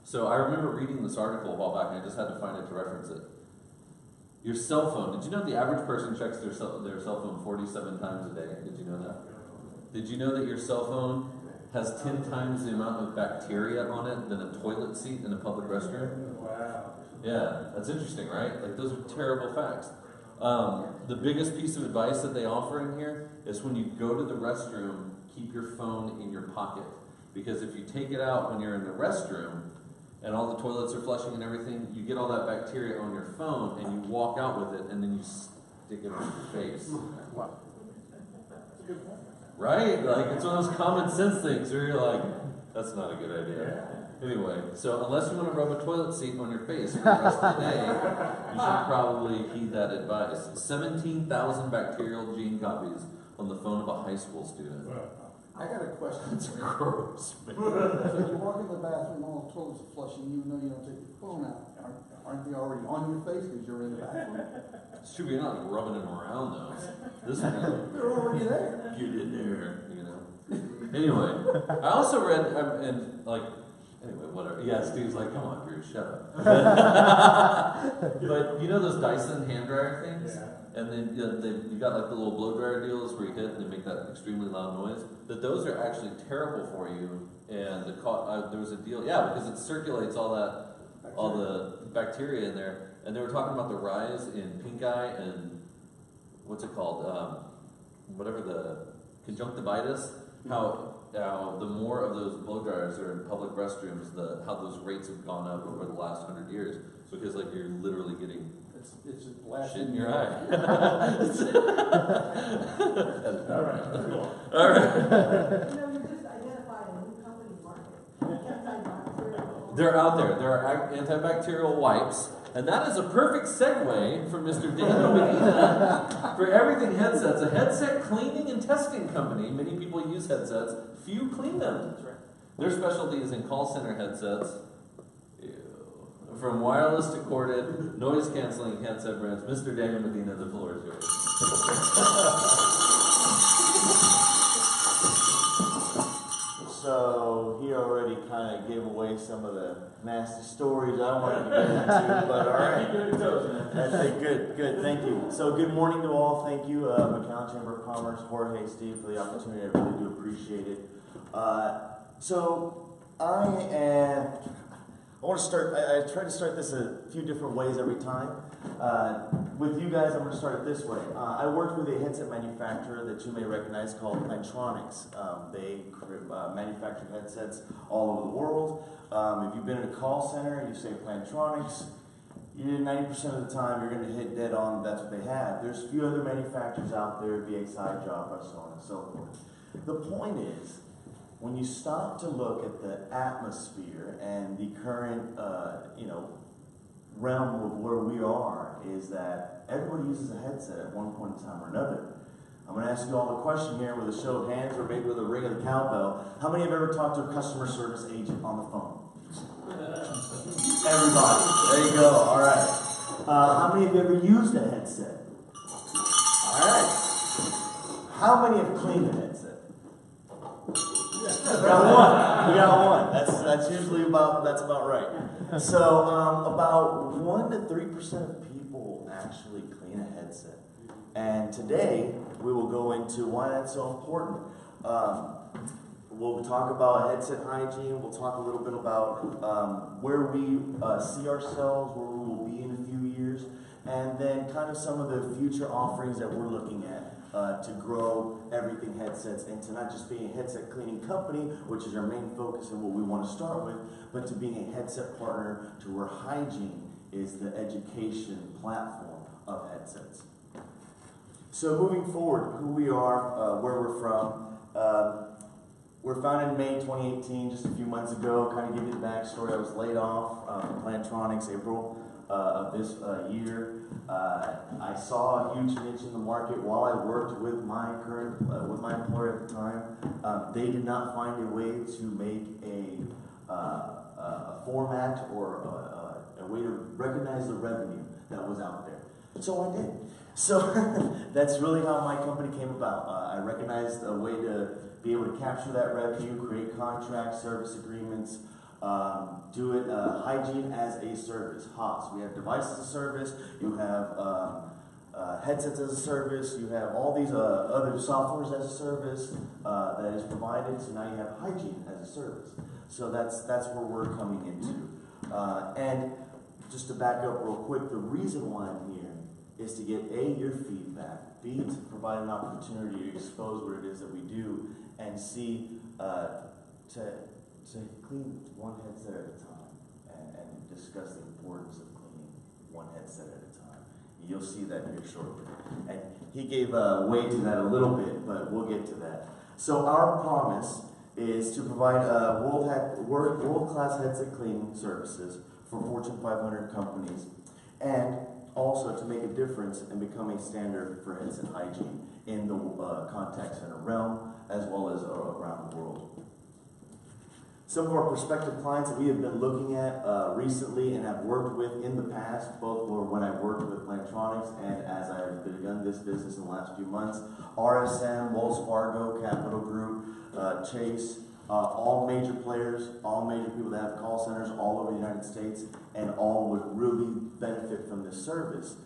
So I remember reading this article a while back, and I just had to find it to reference it. Your cell phone. Did you know the average person checks their cell phone 47 times a day? Did you know that? Did you know that your cell phone has 10 times the amount of bacteria on it than a toilet seat in a public restroom?
Wow.
Yeah, that's interesting, right? Like, those are terrible facts. The biggest piece of advice that they offer in here is when you go to the restroom, keep your phone in your pocket. Because if you take it out when you're in the restroom, and all the toilets are flushing and everything, you get all that bacteria on your phone, and you walk out with it, and then you stick it on your face.
Wow.
Right? Like, it's one of those common sense things where you're like, that's not a good idea. Anyway, so unless you want to rub a toilet seat on your face for the rest of the day, you should probably heed that advice. 17,000 bacterial gene copies on the phone of a high school student.
I got a question.
That's gross, man.
So you walk in the bathroom, all the toilets are flushing, even though you don't take your phone out. Aren't they already on your face because you're in the bathroom?
It's true, you're not like rubbing them around though. This one,
They're already there.
get in there, you know. Anyway, I also read, and like, anyway, whatever. Yeah, Steve's like, come on, Drew, shut up. But you know those Dyson hand dryer things?
Yeah.
And then you got like the little blow dryer deals where you hit and they make that extremely loud noise. That those are actually terrible for you. And there was a deal, yeah, because it circulates all the bacteria in there. And they were talking about the rise in pink eye and what's it called? Whatever the conjunctivitis. How the more of those blow dryers are in public restrooms, how those rates have gone up over the last 100 years. Because like you're literally getting
It's just blasting
shit in your eye.
All right.
All right.
You know, you just identified a new company market. Antibacterial.
They're out there. There are antibacterial wipes. And that is a perfect segue from Mr. Daniel Medina for Everything Headsets, a headset cleaning and testing company. Many people use headsets. Few clean them. Their specialty is in call center headsets. From wireless to corded, noise-canceling headset brands, Mr. Daniel Medina, the floor is yours.
So he already kind of gave away some of the nasty stories I wanted to get into, but all right. That's good, thank you. So good morning to all. Thank you, McAllen Chamber of Commerce, Jorge, Steve, for the opportunity. I really do appreciate it. So I want to start, I try to start this a few different ways every time. With you guys, I'm going to start it this way. I worked with a headset manufacturer that you may recognize called Plantronics. They manufacture headsets all over the world. If you've been in a call center, you say Plantronics, 90% of the time you're going to hit dead on that's what they have. There's a few other manufacturers out there, VXI, Jabra, so on and so forth. The point is, when you stop to look at the atmosphere and the current, realm of where we are, is that everybody uses a headset at one point in time or another. I'm going to ask you all a question here with a show of hands or maybe with a ring of the cowbell. How many have ever talked to a customer service agent on the phone? Everybody. There you go. All right. How many have ever used a headset? All right. How many have cleaned a headset? We got one. That's usually about right. So about 1 to 3% of people actually clean a headset. And today we will go into why that's so important. We'll talk about headset hygiene. We'll talk a little bit about where we see ourselves, where we will be in a few years, and then kind of some of the future offerings that we're looking at to grow everything headsets into not just being a headset cleaning company, which is our main focus and what we want to start with, but to being a headset partner to where hygiene is the education platform of headsets. So moving forward, who we are, where we're from. We're founded in May 2018, just a few months ago. Kind of give you the backstory. I was laid off from Plantronics April of this year. I saw a huge niche in the market while I worked with my current, with my employer at the time. They did not find a way to make a format or a way to recognize the revenue that was out there. So I did. So that's really how my company came about. I recognized a way to be able to capture that revenue, create contracts, service agreements, do it hygiene as a service, HOS. We have devices as a service, you have headsets as a service, you have all these other softwares as a service that is provided, so now you have hygiene as a service. So that's where we're coming into. And just to back up real quick, the reason why I'm here is to get A, your feedback, B, to provide an opportunity to expose what it is that we do, and C, to clean one headset at a time and discuss the importance of cleaning one headset at a time. You'll see that here shortly. And he gave way to that a little bit, but we'll get to that. So our promise is to provide world-class headset cleaning services for Fortune 500 companies, and also to make a difference and become a standard for headset hygiene in the contact center realm, as well as around the world. Some of our prospective clients that we have been looking at recently and have worked with in the past, both when I worked with Plantronics and as I've begun this business in the last few months, RSM, Wells Fargo, Capital Group, Chase, all major players, all major people that have call centers all over the United States, and all would really benefit from this service.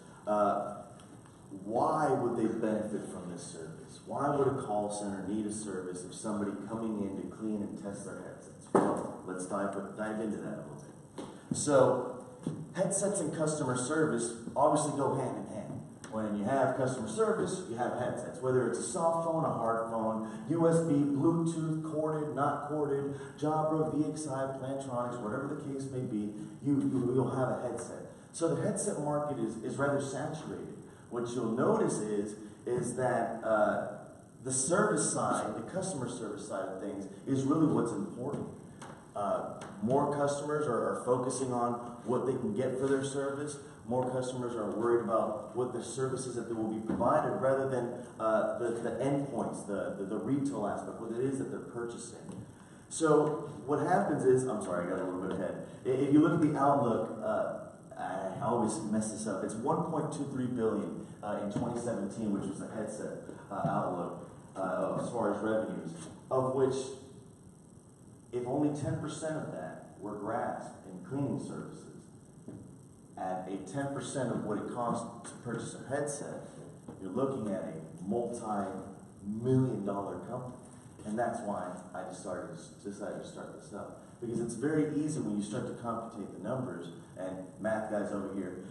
Why would they benefit from this service? Why would a call center need a service of somebody coming in to clean and test their headsets? Well, let's dive into that a little bit. So, headsets and customer service obviously go hand in hand. When you have customer service, you have headsets. Whether it's a soft phone, a hard phone, USB, Bluetooth, corded, not corded, Jabra, VXI, Plantronics, whatever the case may be, you'll have a headset. So the headset market is rather saturated. What you'll notice is that the service side, the customer service side of things, is really what's important. More customers are focusing on what they can get for their service. More customers are worried about what the services that they will be provided rather than the endpoints, the retail aspect, what it is that they're purchasing. So what happens is, I'm sorry, I got a little bit ahead. If you look at the outlook, I always mess this up. It's 1.23 billion in 2017, which was the headset outlook as far as revenues, of which if only 10% of that were grasped in cleaning services, at a 10% of what it costs to purchase a headset, you're looking at a multi-million-dollar company. And that's why I decided to start this up. Because it's very easy when you start to computate the numbers, and math guys over here,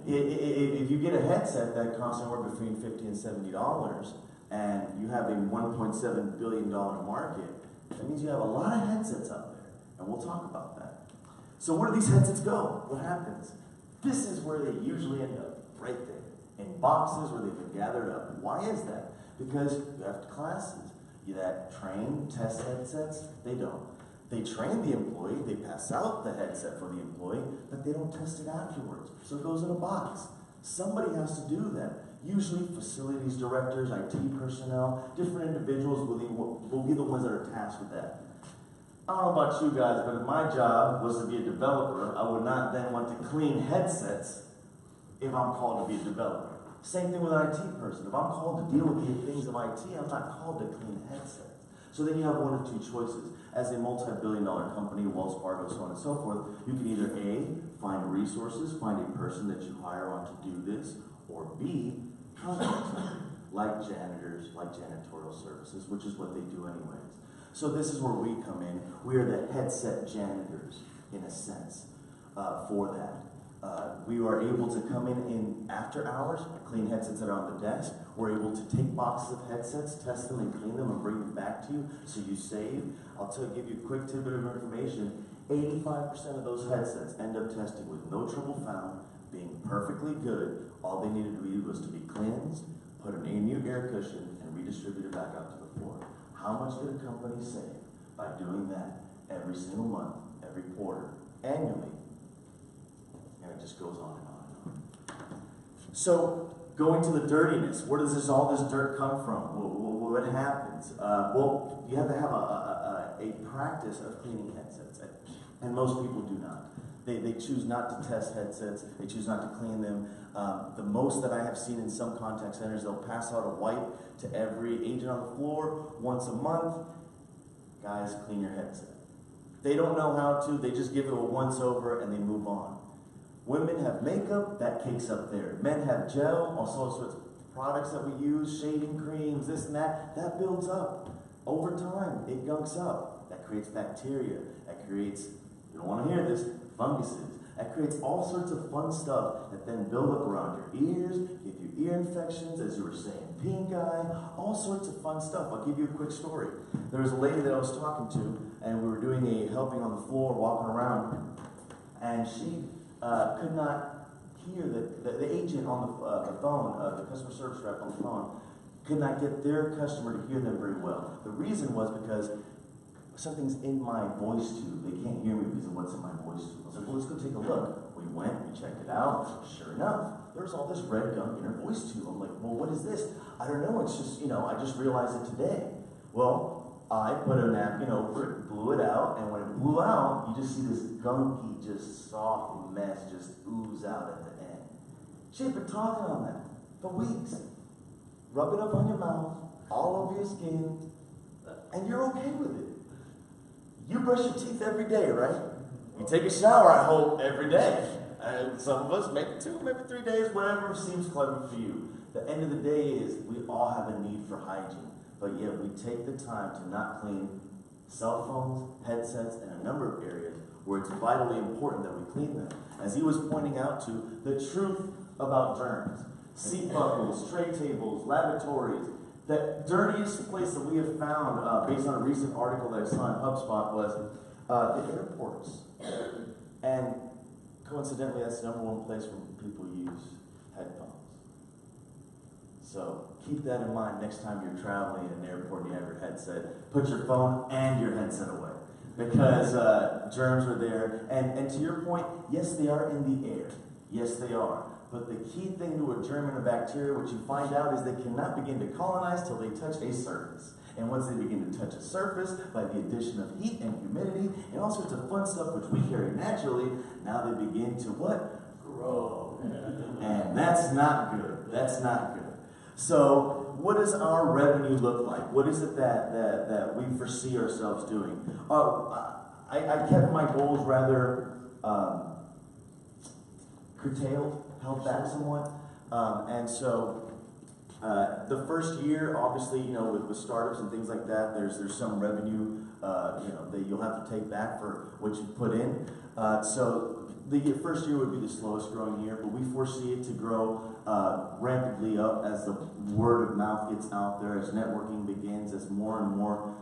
if you get a headset that costs anywhere between $50 and $70, and you have a $1.7 billion market, that means you have a lot of headsets out there, and we'll talk about that. So where do these headsets go? What happens? This is where they usually end up, right there, in boxes where they've been gathered up. Why is that? Because you have classes that train, test headsets. They don't. They train the employee, they pass out the headset for the employee, but they don't test it afterwards. So it goes in a box. Somebody has to do that. Usually facilities directors, IT personnel, different individuals will be the ones that are tasked with that. I don't know about you guys, but if my job was to be a developer, I would not then want to clean headsets if I'm called to be a developer. Same thing with an IT person. If I'm called to deal with the things of IT, I'm not called to clean headsets. So then you have one of two choices. As a multi-billion-dollar company, Wells Fargo, so on and so forth, you can either A, find resources, find a person that you hire on to do this, or B, contract someone. like janitors, like janitorial services, which is what they do anyways. So this is where we come in. We are the headset janitors, in a sense, for that. We are able to come in after hours, clean headsets that are on the desk. We're able to take boxes of headsets, test them and clean them and bring them back to you so you save. Give you a quick tidbit of information. 85% of those headsets end up testing with no trouble found, being perfectly good. All they needed to do was to be cleansed, put in a new air cushion, and redistributed back out to the floor. How much did a company save by doing that every single month, every quarter, annually? And it just goes on and on and on. So, going to the dirtiness, where does all this dirt come from? What happens? Well, you have to have a practice of cleaning headsets, and most people do not. They choose not to test headsets, they choose not to clean them. The most that I have seen in some contact centers, they'll pass out a wipe to every agent on the floor once a month. Guys, clean your headset. They don't know how to, they just give it a once over and they move on. Women have makeup, that cakes up there. Men have gel, all sorts of products that we use, shaving creams, this and that builds up. Over time, it gunks up. That creates bacteria. That creates, you don't want to hear this, funguses. That creates all sorts of fun stuff that then build up around your ears, give you ear infections, as you were saying, pink eye, all sorts of fun stuff. I'll give you a quick story. There was a lady that I was talking to, and we were doing a helping on the floor, walking around, and she could not hear the agent on the phone, the customer service rep on the phone, could not get their customer to hear them very well. The reason was because something's in my voice tube. They can't hear me because of what's in my voice tube. I was like, well, let's go take a look. We went, we checked it out. Sure enough, there's all this red gunk in her voice tube. I'm like, well, what is this? I don't know. It's just, I just realized it today. Well, I put a napkin over it, blew it out, and when it blew out, you just see this gunky, just soft mess just ooze out at the end. She had been talking on that for weeks. Rub it up on your mouth, all over your skin, and you're okay with it. You brush your teeth every day, right? You take a shower, I hope, every day. Some of us, maybe 2, maybe 3 days, whatever seems clever for you. The end of the day is we all have a need for hygiene, but yet we take the time to not clean cell phones, headsets, and a number of areas where it's vitally important that we clean them. As he was pointing out to, the truth about germs, seat buckles, tray tables, lavatories. The dirtiest place that we have found, based on a recent article that I saw in HubSpot, was the airports. And coincidentally, that's the #1 place where people use headphones. So keep that in mind next time you're traveling in an airport and you have your headset. Put your phone and your headset away. Because germs are there. And to your point, yes, they are in the air. Yes, they are. But the key thing to a germ and a bacteria, what you find out is they cannot begin to colonize till they touch a surface. And once they begin to touch a surface, by the addition of heat and humidity and all sorts of fun stuff which we carry naturally, now they begin to what? Grow. And that's not good. That's not good. So what does our revenue look like? What is it that we foresee ourselves doing? I kept my goals rather curtailed, held back somewhat. And so the first year, obviously, with startups and things like that, there's some revenue, that you'll have to take back for what you put in. So the first year would be the slowest growing year, but we foresee it to grow rapidly up as the word of mouth gets out there, as networking begins, as more and more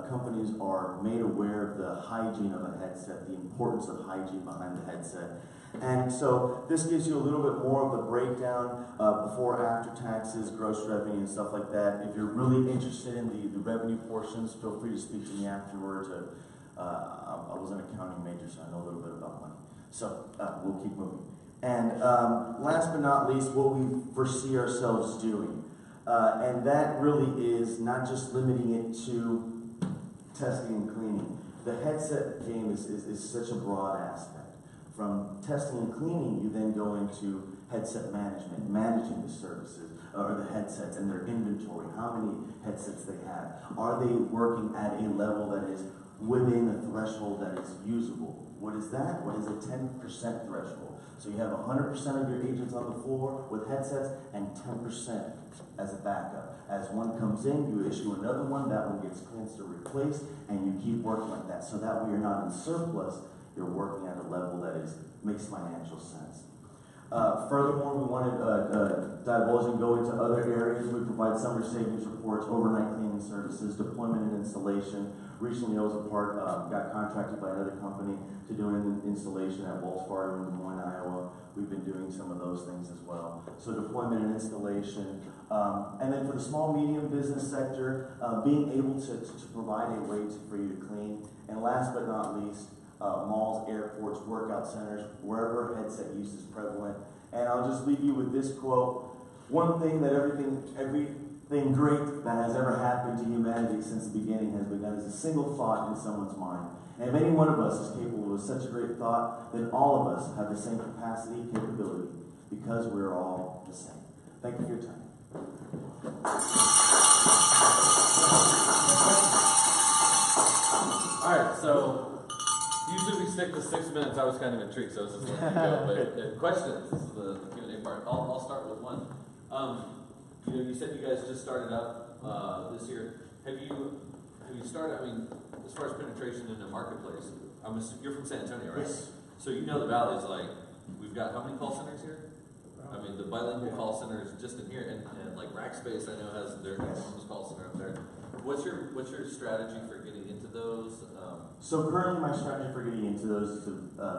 companies are made aware of the hygiene of a headset, the importance of hygiene behind the headset. And so this gives you a little bit more of the breakdown before, after taxes, gross revenue, and stuff like that. If you're really interested in the revenue portions, feel free to speak to me afterwards. I was an accounting major, so I know a little bit about money. So we'll keep moving. And last but not least, what we foresee ourselves doing. And that really is not just limiting it to testing and cleaning. The headset game is such a broad aspect. From testing and cleaning, you then go into headset management, managing the services, or the headsets and their inventory, how many headsets they have. Are they working at a level that is within a threshold that is usable? What is that? What is a 10% threshold? So you have 100% of your agents on the floor with headsets and 10% as a backup. As one comes in, you issue another one, that one gets cleansed or replaced, and you keep working like that. So that way you're not in surplus, you're working at a level that makes financial sense. Furthermore, we wanted to divulge and go into other areas. We provide summer savings reports, overnight cleaning services, deployment and installation. Recently, I was got contracted by another company to do an installation at Wells Fargo in Des Moines, Iowa. We've been doing some of those things as well. So deployment and installation. And then for the small, medium business sector, being able to provide a way for you to clean. And last but not least, malls, airports, workout centers, wherever headset use is prevalent. And I'll just leave you with this quote. One thing that everything great that has ever happened to humanity since the beginning has begun as a single thought in someone's mind. And if any one of us is capable of such a great thought, then all of us have the same capacity and capability because we're all the same. Thank you for your time.
All right, so usually we stick to 6 minutes. I was kind of intrigued, so I was just letting you go. But questions, this is the Q&A part. I'll start with one. You said you guys just started up this year. Have you started? I mean, as far as penetration in the marketplace, you're from San Antonio, right?
Yes.
So you know the valley's like we've got how many call centers here? I mean, the bilingual call center is just in here, and like Rackspace, I know has their enormous call center up there. What's your strategy for getting into those?
So currently my strategy for getting into those is to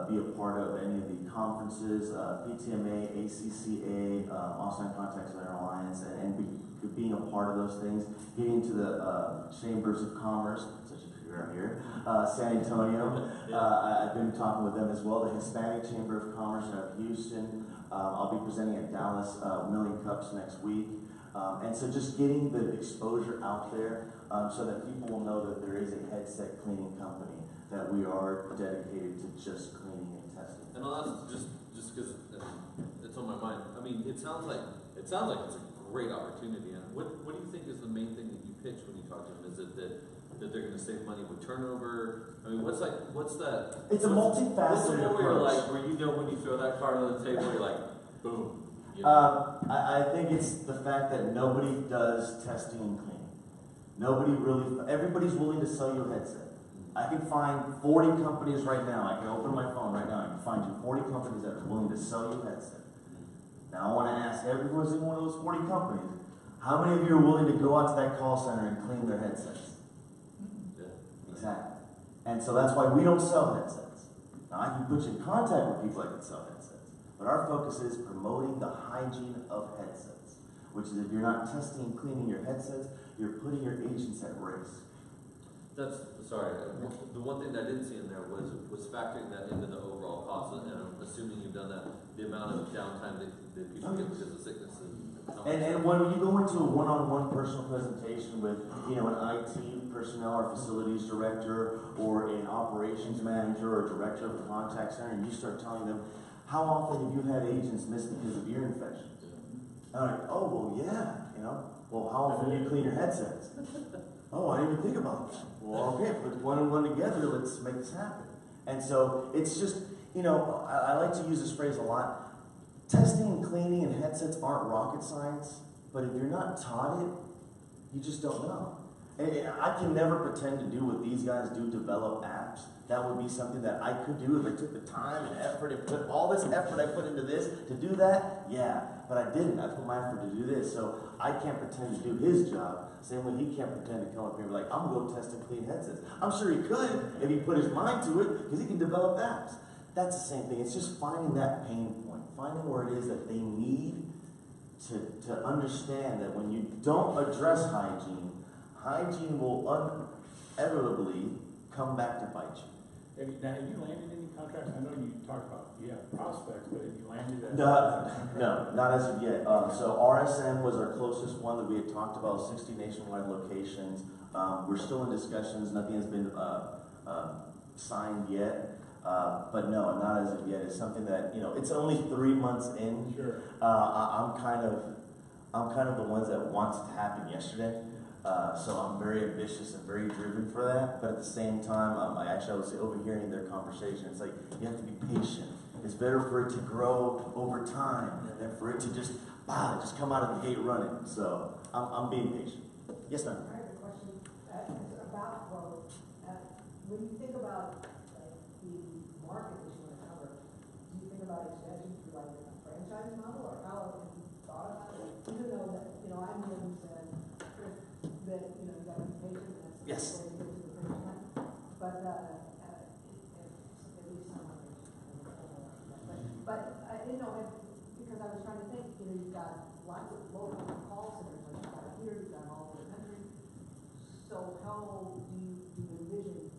be a part of any of the conferences, PTMA, ACCA, Austin Contact Center Alliance, and being a part of those things, getting into the Chambers of Commerce, such as you're here, San Antonio. I've been talking with them as well, the Hispanic Chamber of Commerce out of Houston. I'll be presenting at Dallas Million Cups next week. And so just getting the exposure out there so that people will know that there is a headset cleaning company, that we are dedicated to just cleaning and testing.
And I'll ask just because it's on my mind. I mean, it sounds like it's a great opportunity. And what do you think is the main thing that you pitch when you talk to them? Is it that they're going to save money with turnover? I mean, what's that?
It's a multifaceted approach.
Where you know when you throw that card on the table, you're like, boom. You know?
I think it's the fact that nobody does testing and cleaning. Everybody's willing to sell you a headset. I can find 40 companies right now. I can open my phone right now. I can find you 40 companies that are willing to sell you a headset. Now I want to ask every single one of those 40 companies, how many of you are willing to go out to that call center and clean their headsets?
Yeah.
Exactly. And so that's why we don't sell headsets. Now I can put you in contact with people that can sell headsets. But our focus is promoting the hygiene of headsets, which is if you're not testing and cleaning your headsets, you're putting your agents at risk.
The one thing that I didn't see in there was factoring that into the overall cost, and I'm assuming you've done that, the amount of downtime that people get because of sickness
and when you go into a one-on-one personal presentation with, an IT personnel or facilities director or an operations manager or director of a contact center, and you start telling them, how often have you had agents miss because of ear infections? And I'm like, oh, well, yeah, Well, how often do you clean your headsets? Oh, I didn't even think about that. Well, okay, put one and one together, let's make this happen. And so it's just, I like to use this phrase a lot. Testing and cleaning and headsets aren't rocket science, but if you're not taught it, you just don't know. And I can never pretend to do what these guys do, develop apps. That would be something that I could do if I took the time and effort and put all this effort I put into this to do that. Yeah, but I didn't. I put my effort to do this. So I can't pretend to do his job. Same way he can't pretend to come up here and be like, I'm going to go test and clean headsets. I'm sure he could if he put his mind to it because he can develop apps. That's the same thing. It's just finding that pain point, finding where it is that they need to understand that when you don't address hygiene will inevitably come back to bite you.
Have you landed any contracts? I know you talked about you have prospects, but have you landed that?
No, not as of yet. So RSN was our closest one that we had talked about, 60 nationwide locations. We're still in discussions. Nothing has been signed yet. But no, not as of yet. It's something that, it's only 3 months in.
Sure.
I'm kind of the ones that wants it to happen yesterday. So I'm very ambitious and very driven for that. But at the same time, I would say overhearing their conversation, it's like you have to be patient. It's better for it to grow over time than for it to just come out of the gate running. So I'm being patient. Yes, ma'am.
I have a question about growth. When you think about the market that you want to cover, do you think about expansion through like a franchise model, or how have you thought about it? Even though that, I'm the one who said that, you got to be patient, and that's
Yes.
the way to get to the finish line. But, at least some of it. But I didn't know, because I was trying to think, you've got lots of local call centers, like you've got here, you've got all over the country. So how do you envision,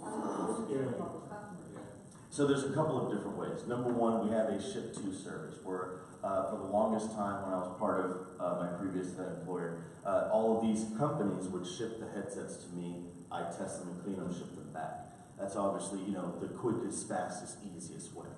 all those customers?
So there's a couple of different ways. Number one, we have a ship-to service where for the longest time when I was part of my previous employer, all of these companies would ship the headsets to me, I test them and clean them, ship them back. That's obviously, the quickest, fastest, easiest way.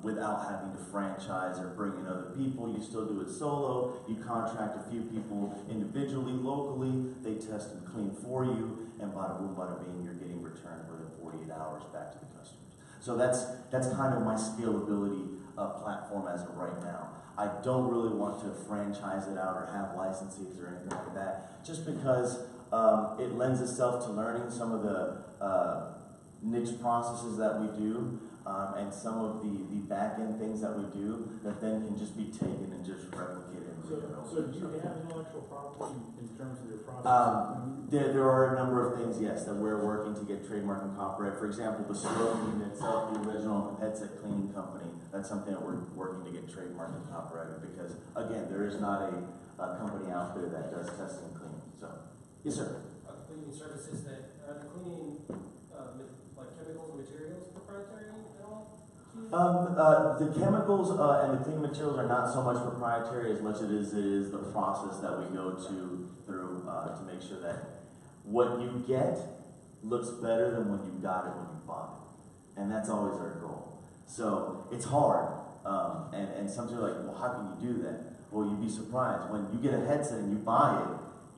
Without having to franchise or bring in other people, you still do it solo, you contract a few people individually, locally, they test and clean for you, and bada boom, bada bing, you're getting returned within 48 hours back to the customers. So that's kind of my scalability platform as of right now. I don't really want to franchise it out or have licensees or anything like that, just because it lends itself to learning some of the niche processes that we do, and some of the back-end things that we do that then can just be taken and just replicated.
So do you have intellectual property in terms of your process?
There are a number of things, yes, that we're working to get trademark and copyright. For example, the slogan itself, the original headset cleaning company, that's something that we're working to get trademark and copyrighted because, again, there is not a company out there that does testing and cleaning. So, yes, sir.
Cleaning services that are the cleaning, like chemicals and materials proprietary at all?
The chemicals and the cleaning materials are not so much proprietary as much as it is the process that we go through to make sure that what you get looks better than when you got it when you bought it. And that's always our goal. So it's hard. And some people are like, well, how can you do that? Well, you'd be surprised. When you get a headset and you buy it,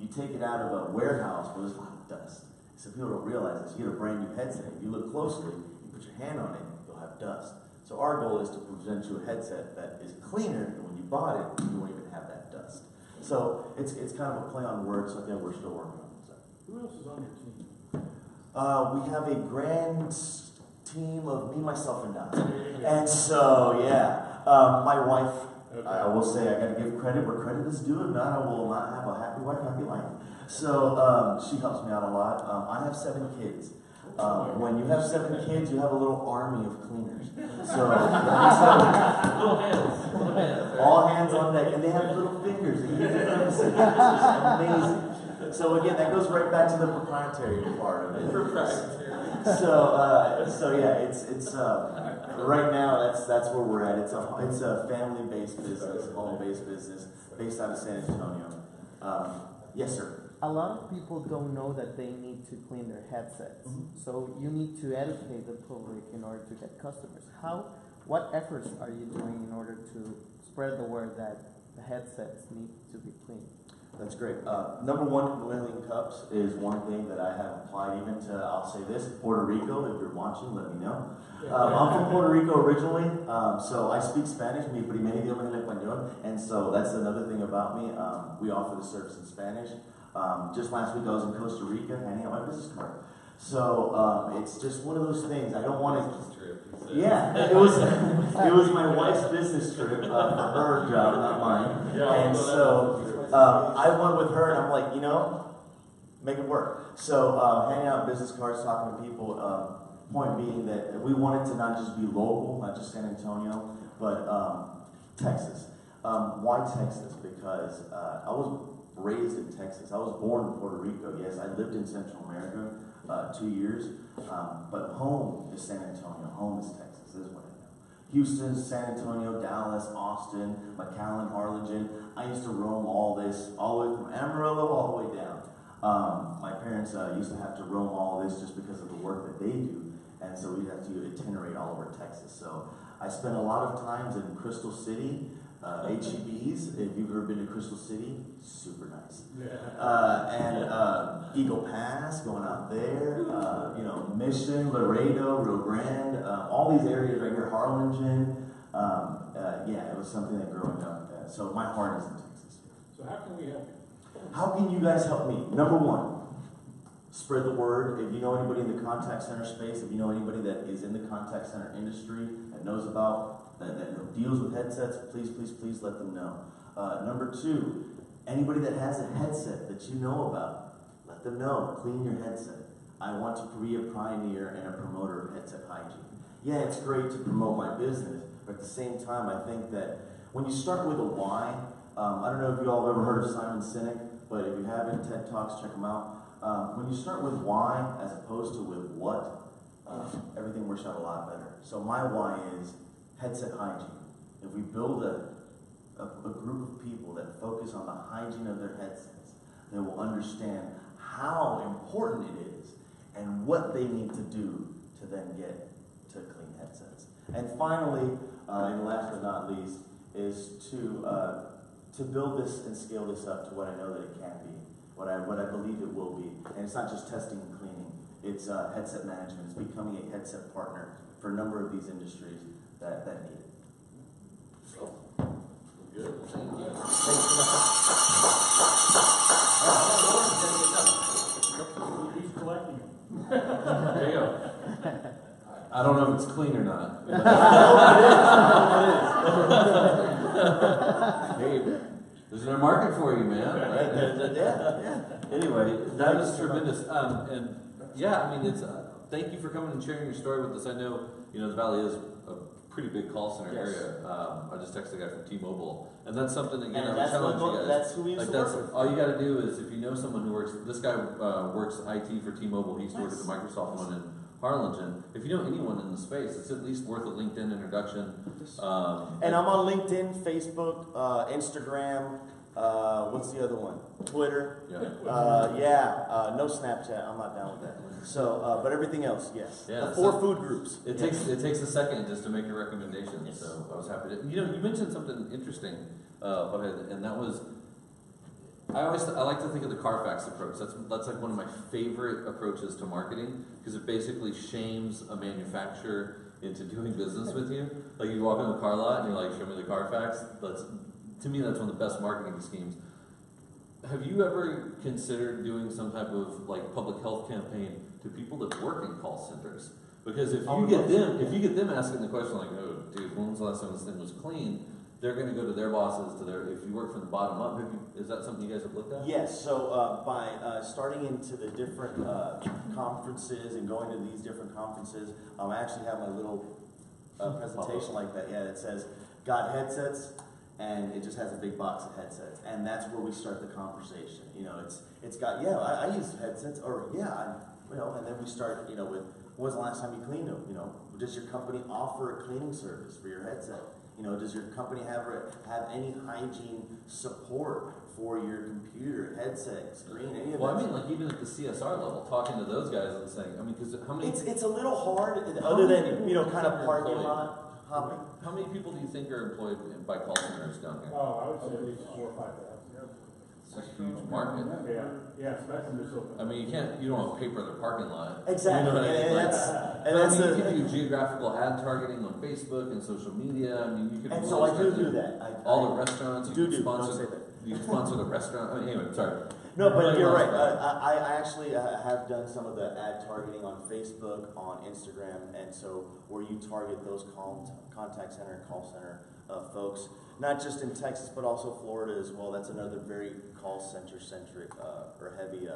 you take it out of a warehouse where there's a lot of dust. So people don't realize this. You get a brand new headset. If you look closely, you put your hand on it, you'll have dust. So our goal is to present you a headset that is cleaner than when you bought it, you won't even have that dust. So it's kind of a play on words, something that we're still working on. So.
Who else is on your team?
We have a grand team of me, myself, and I. And so, yeah, my wife, I will say I got to give credit where credit is due. If not, I will not have a happy wife, happy life. So she helps me out a lot. I have 7 kids. When you have 7 kids, you have a little army of cleaners. So all hands on deck, and they have little fingers. They use it for It's amazing. So again, that goes right back to the proprietary part of it. So yeah, it's right now that's where we're at. It's a family-based business, home-based business, based out of San Antonio. Yes, sir.
A lot of people don't know that they need to clean their headsets. So you need to educate the public in order to get customers. What efforts are you doing in order to spread the word that the headsets need to be cleaned?
That's great. Number one, Millennium Cups is one thing that I have applied even to, I'll say this, Puerto Rico. If you're watching, let me know. I'm from Puerto Rico originally, so I speak Spanish, mi primer idioma es el español, and so that's another thing about me. We offer the service in Spanish. Just last week I was in Costa Rica handing out my business card. So it's just one of those things. I don't want to. Yeah, it was my wife's business trip for her job, not mine. And so I went with her, and I'm like, make it work. So handing out business cards, talking to people. Point being that we wanted to not just be local, not just San Antonio, but Texas. Why Texas? Because I was raised in Texas. I was born in Puerto Rico. Yes, I lived in Central America 2 years, but home is San Antonio. Home is Texas. This is what I know. Houston, San Antonio, Dallas, Austin, McAllen, Harlingen. I used to roam all the way from Amarillo all the way down. My parents used to have to roam all this just because of the work that they do, and so we'd have to itinerate all over Texas. So I spent a lot of times in Crystal City, HEBs, if you've ever been to Crystal City, super nice. And Eagle Pass, going out there, you know, Mission, Laredo, Rio Grande, all these areas right here, Harlingen. Yeah, it was something that growing up, so my heart is in Texas.
So how can we help you?
How can you guys help me? Number one, spread the word. If you know anybody in the contact center space, if you know anybody that is in the contact center industry, that knows about, that deals with headsets, please, please, please let them know. Number two, anybody that has a headset that you know about, let them know. Clean your headset. I want to be a pioneer and a promoter of headset hygiene. Yeah, it's great to promote my business, but at the same time, I think that when you start with a why, I don't know if you all have ever heard of Simon Sinek, but if you haven't, TED Talks, check them out. When you start with why as opposed to with what, everything works out a lot better. So my why is headset hygiene. If we build a group of people that focus on the hygiene of their headsets, they will understand how important it is and what they need to do to then get to clean headsets. And finally, and last but not least, is to build this and scale this up to what I know that it can be, what I believe it will be. And it's not just testing and cleaning, it's headset management. It's becoming a headset partner for a number of these industries that need it.
So, good. Thank you.
He's collecting them.
There you go. I don't know if it's clean or not. Hey, there's no market for you, man. Right?
Yeah.
Anyway, that was tremendous. And yeah, I mean, it's thank you for coming and sharing your story with us. I know, you know, the Valley is a pretty big call center area. I just texted a guy from T-Mobile, and that's something that, you know, I challenge you guys.
That's who we used to work with.
All you got to do is, if you know someone who works, this guy works IT for T-Mobile. He used to work at the Microsoft one in Harlingen. If you know anyone in the space, it's at least worth a LinkedIn introduction.
And I'm on LinkedIn, Facebook, Instagram. What's the other one? Twitter.
Yeah.
No Snapchat. I'm not down with that. So, but everything else, yes.
Yeah,
the 4 food groups.
It takes a second just to make a recommendation. Yes. So I was happy to. You know, you mentioned something interesting, and that was. I like to think of the Carfax approach. That's like one of my favorite approaches to marketing, because it basically shames a manufacturer into doing business with you. Like, you walk in the car lot and you're like, show me the Carfax. To me, that's one of the best marketing schemes. Have you ever considered doing some type of like public health campaign to people that work in call centers? Because if you get them asking the question like, oh dude, when was the last time this thing was clean? They're going to go to their bosses, if you work from the bottom up. Is that something you guys have looked at?
Yes, so by starting into the different conferences and going to these different conferences, I actually have my little presentation like that, that says, got headsets, and it just has a big box of headsets. And that's where we start the conversation. You know, it's got, I use headsets, or and then we start, with, when was the last time you cleaned them? Does your company offer a cleaning service for your headset? Does your company have any hygiene support for your computer, headset, screen, any of that?
Well, I mean, like even at the CSR level, talking to those guys and saying, I mean, because how many?
It's a little hard, other than kind of parking lot hopping.
How many people do you think are employed by call centers down here?
Oh, I would say at least 4 or 5,000.
It's a huge market.
Yeah, especially this open.
I mean, you don't want paper in the parking lot.
Exactly.
You know what I mean?
And
you can do geographical ad targeting on Facebook and social media. I mean, you could.
And so I do that.
All the restaurants. You can sponsor.
Don't say that.
You can sponsor the restaurant. Anyway, sorry.
No, but you're right. I actually have done some of the ad targeting on Facebook, on Instagram, and so where you target those contact center and call center folks, not just in Texas, but also Florida as well. That's another very call center centric or heavy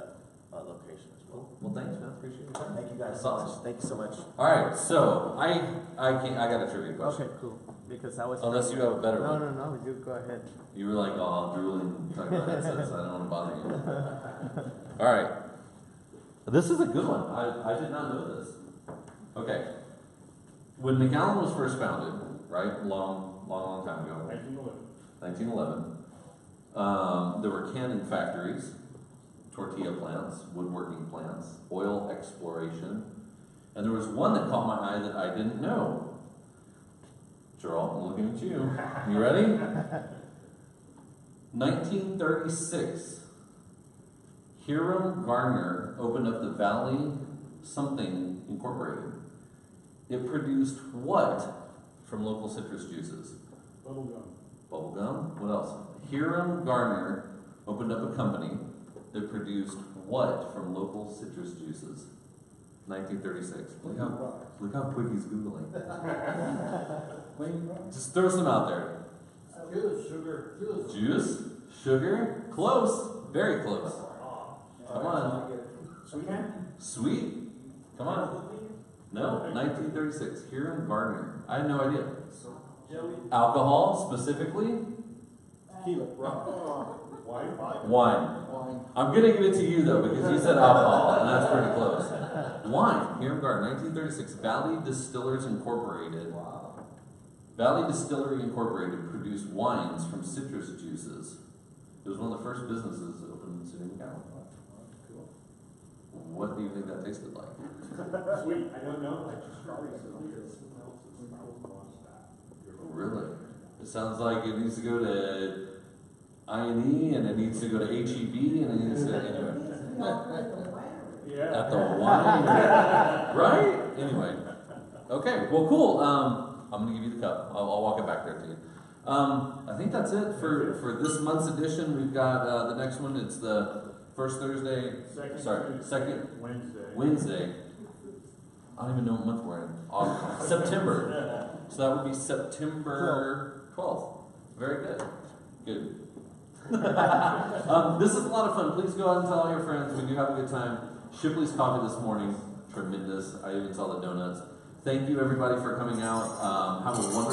location as well.
Well, thanks, man. Appreciate your time.
Thank you guys
That's
so
awesome.
much. Thank you so much.
All right, so I got a trivia question.
Okay, cool. Because I was.
Unless you have a better one.
No, you go ahead.
You were like, oh, drooling, talking about headsets. I don't want to bother you. All right. This is a good one. I did not know this. Okay. When McAllen was first founded, right, long time ago. 1911. There were canning factories, tortilla plants, woodworking plants, oil exploration, and there was one that caught my eye that I didn't know. Gerald, I'm looking at you. You ready? 1936. Hiram Garner opened up the Valley Something Incorporated. It produced what from local citrus juices?
Bubblegum.
Bubblegum? What else? Hiram Garner opened up a company that produced what from local citrus juices? 1936. Look how quick he's Googling. Just throw some out there.
Sugar.
Juice? Sugar? Close. Very close. Come on. Sweet? Come on. No, 1936. Hiram Garner. I had no idea. Alcohol, specifically? Wine. I'm going to give it to you, though, because you said alcohol, and that's pretty close. Wine. Hiram Garner, 1936. Valley Distillers Incorporated. Valley Distillery Incorporated produced wines from citrus juices. It was one of the first businesses that opened in the city of McAllen. What do you think that tasted like?
Sweet. I don't know. Like strawberries.
Really? It sounds like it needs to go to I&E, and it needs to go to HEB, and it needs to, anyway. At the wine. Right? Anyway. Okay, well, cool. I'm going to give you the cup. I'll walk it back there to you. I think that's it for this month's edition. We've got the next one. It's the first Thursday. Second Wednesday. I don't even know what month we're in. September. So that would be September 12th. Very good. Good. This is a lot of fun. Please go out and tell all your friends. We do have a good time. Shipley's coffee this morning, tremendous. I even saw the donuts. Thank you, everybody, for coming out. Have a wonderful